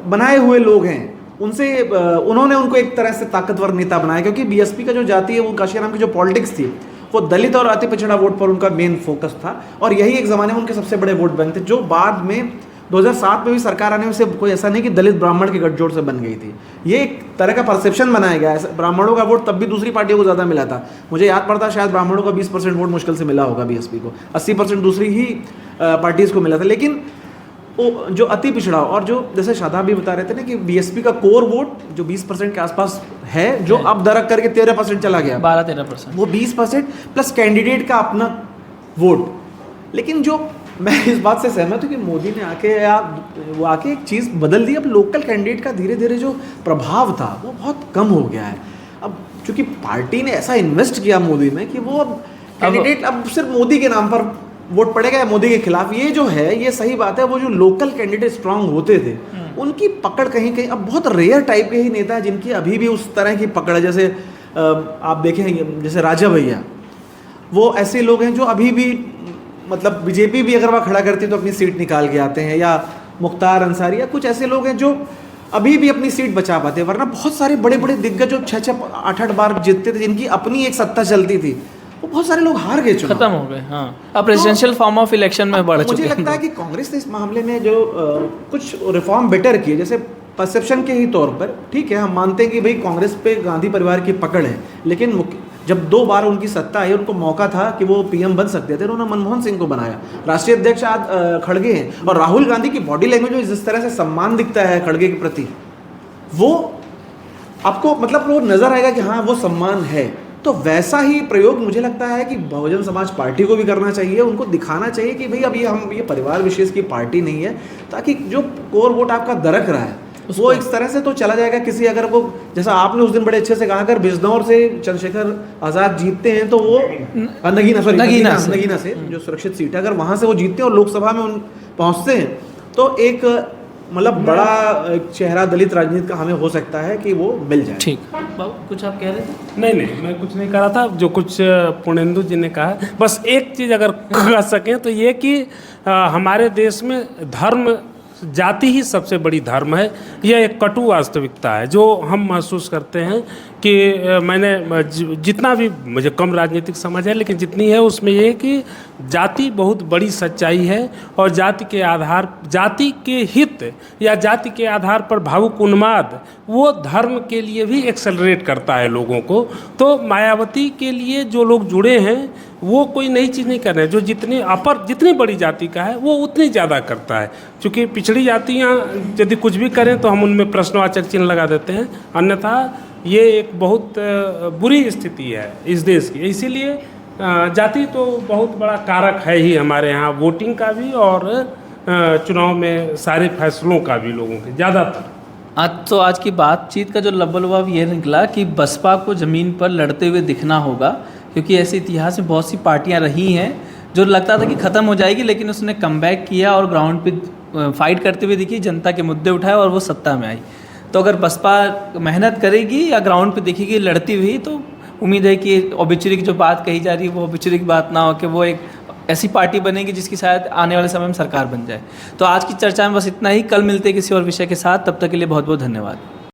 S2: बनाए हुए लोग हैं। उनसे उन्होंने उनको एक तरह से ताकतवर नेता बनाया, क्योंकि बीएसपी का जो जाति है, वो काशीराम की जो पॉलिटिक्स थी वो दलित और अति पिछड़ा वोट पर उनका मेन फोकस था, और यही एक ज़माने में उनके सबसे बड़े वोट बैंक थे, जो बाद में 2007 में भी सरकार आने से कोई ऐसा नहीं कि दलित ब्राह्मण की गठजोड़ से बन गई थी। ये एक तरह का परसेप्शन बनाया गया है। ब्राह्मणों का वोट तब भी दूसरी पार्टियों को ज़्यादा मिला था, मुझे याद पड़ता शायद ब्राह्मणों का 20% वोट मुश्किल से मिला होगा बीएसपी को, 80% दूसरी ही पार्टीज़ को मिला था। लेकिन वो जो अति पिछड़ा, और जो जैसे शादाब भी बता रहे थे ना कि बीएसपी का कोर वोट जो 20% के आसपास है, जो अब दरक करके 13% चला गया,
S1: 12-13%,
S2: वो 20% प्लस कैंडिडेट का अपना वोट। लेकिन जो मैं इस बात से सहमत हूँ कि मोदी ने आके एक चीज़ बदल दी। अब लोकल कैंडिडेट का धीरे धीरे जो प्रभाव था वो बहुत कम हो गया है। अब चूंकि पार्टी ने ऐसा इन्वेस्ट किया मोदी में कि वो अब कैंडिडेट अब सिर्फ मोदी के नाम पर वोट पड़ेगा या मोदी के खिलाफ, ये जो है ये सही बात है। वो जो लोकल कैंडिडेट स्ट्रांग होते थे उनकी पकड़ कहीं कहीं अब बहुत रेयर टाइप के ही नेता है जिनकी अभी भी उस तरह की पकड़ है। जैसे आप देखें, जैसे राजा भैया, वो ऐसे लोग हैं जो अभी भी, मतलब बीजेपी भी अगर वह खड़ा करती है तो अपनी सीट निकाल के आते हैं, या मुख्तार अंसारी, या कुछ ऐसे लोग हैं जो अभी भी अपनी सीट बचा पाते हैं। वरना बहुत सारे बड़े बड़े दिग्गज जो 6-8 बार जीतते थे, जिनकी अपनी एक सत्ता चलती थी, वो बहुत सारे लोग हार गए,
S1: खत्म हो गए। हाँ, अब प्रेसिडेंशियल फॉर्म ऑफ इलेक्शन में बढ़ चुके हैं।
S2: मुझे लगता है कि कांग्रेस ने इस मामले में जो कुछ रिफॉर्म बेटर किए, जैसे परसेप्शन के ही तौर पर, ठीक है हम मानते हैं कि भाई कांग्रेस पे गांधी परिवार की पकड़ है, लेकिन जब 2 बार उनकी सत्ता आई, उनको मौका था कि वो पीएम बन सकते थे, उन्होंने मनमोहन सिंह को बनाया। राष्ट्रीय अध्यक्ष आज खड़गे हैं, और राहुल गांधी की बॉडी लैंग्वेज में जिस तरह से सम्मान दिखता है खड़गे के प्रति, वो आपको मतलब वो नजर आएगा कि हाँ वो सम्मान है। तो वैसा ही प्रयोग मुझे लगता है कि बहुजन समाज पार्टी को भी करना चाहिए। उनको दिखाना चाहिए कि भाई अब ये परिवार विशेष की पार्टी नहीं है, ताकि जो कोर वोट आपका दरक रहा है वो इस तरह से तो चला जाएगा। किसी अगर वो, जैसा आपने उस दिन बड़े अच्छे से कहा, अगर बिजनौर से चंद्रशेखर आज़ाद जीतते हैं तो वो नगीना से जो सुरक्षित सीट है, अगर वहाँ से वो जीतते हैं और लोकसभा में पहुँचते हैं तो एक मतलब बड़ा एक चेहरा दलित राजनीति का हमें हो सकता है कि वो मिल जाए।
S1: ठीक बाबू, कुछ आप कह रहे थे?
S5: नहीं, मैं कुछ नहीं कह रहा था। जो कुछ पूर्णेंदु जी ने कहा, बस एक चीज़ अगर कह सकें तो ये कि हमारे देश में धर्म, जाति ही सबसे बड़ी धर्म है। यह एक कटु वास्तविकता है जो हम महसूस करते हैं कि मैंने जितना भी, मुझे कम राजनीतिक समझ है लेकिन जितनी है उसमें ये है कि जाति बहुत बड़ी सच्चाई है और जाति के आधार, जाति के हित या जाति के आधार पर भावुक उन्माद वो धर्म के लिए भी एक्सेलरेट करता है लोगों को। तो मायावती के लिए जो लोग जुड़े हैं वो कोई नई चीज़ नहीं कर रहे हैं। जो जितनी बड़ी जाति का है वो उतनी ज़्यादा करता है। क्योंकि पिछड़ी जातियाँ यदि कुछ भी करें तो हम उनमें प्रश्नवाचक चिन्ह लगा देते हैं, अन्यथा ये एक बहुत बुरी स्थिति है इस देश की। इसीलिए जाति तो बहुत बड़ा कारक है ही हमारे यहाँ, वोटिंग का भी और चुनाव में सारे फैसलों का भी, लोगों के ज़्यादातर।
S1: आज की बातचीत का जो लबल ये निकला कि बसपा को ज़मीन पर लड़ते हुए दिखना होगा, क्योंकि ऐसे इतिहास में बहुत सी पार्टियां रही हैं जो लगता था कि ख़त्म हो जाएगी, लेकिन उसने कमबैक किया और ग्राउंड पे फाइट करते हुए दिखी, जनता के मुद्दे उठाए और वो सत्ता में आई। तो अगर बसपा मेहनत करेगी या ग्राउंड पे दिखेगी लड़ती हुई, तो उम्मीद है कि ओबिचुरी की जो बात कही जा रही है वो ओबिचुरी की बात ना हो, कि वो एक ऐसी पार्टी बनेगी जिसकी शायद आने वाले समय में सरकार बन जाए। तो आज की चर्चा में बस इतना ही। कल मिलते हैं किसी और विषय के साथ, तब तक के लिए बहुत बहुत धन्यवाद।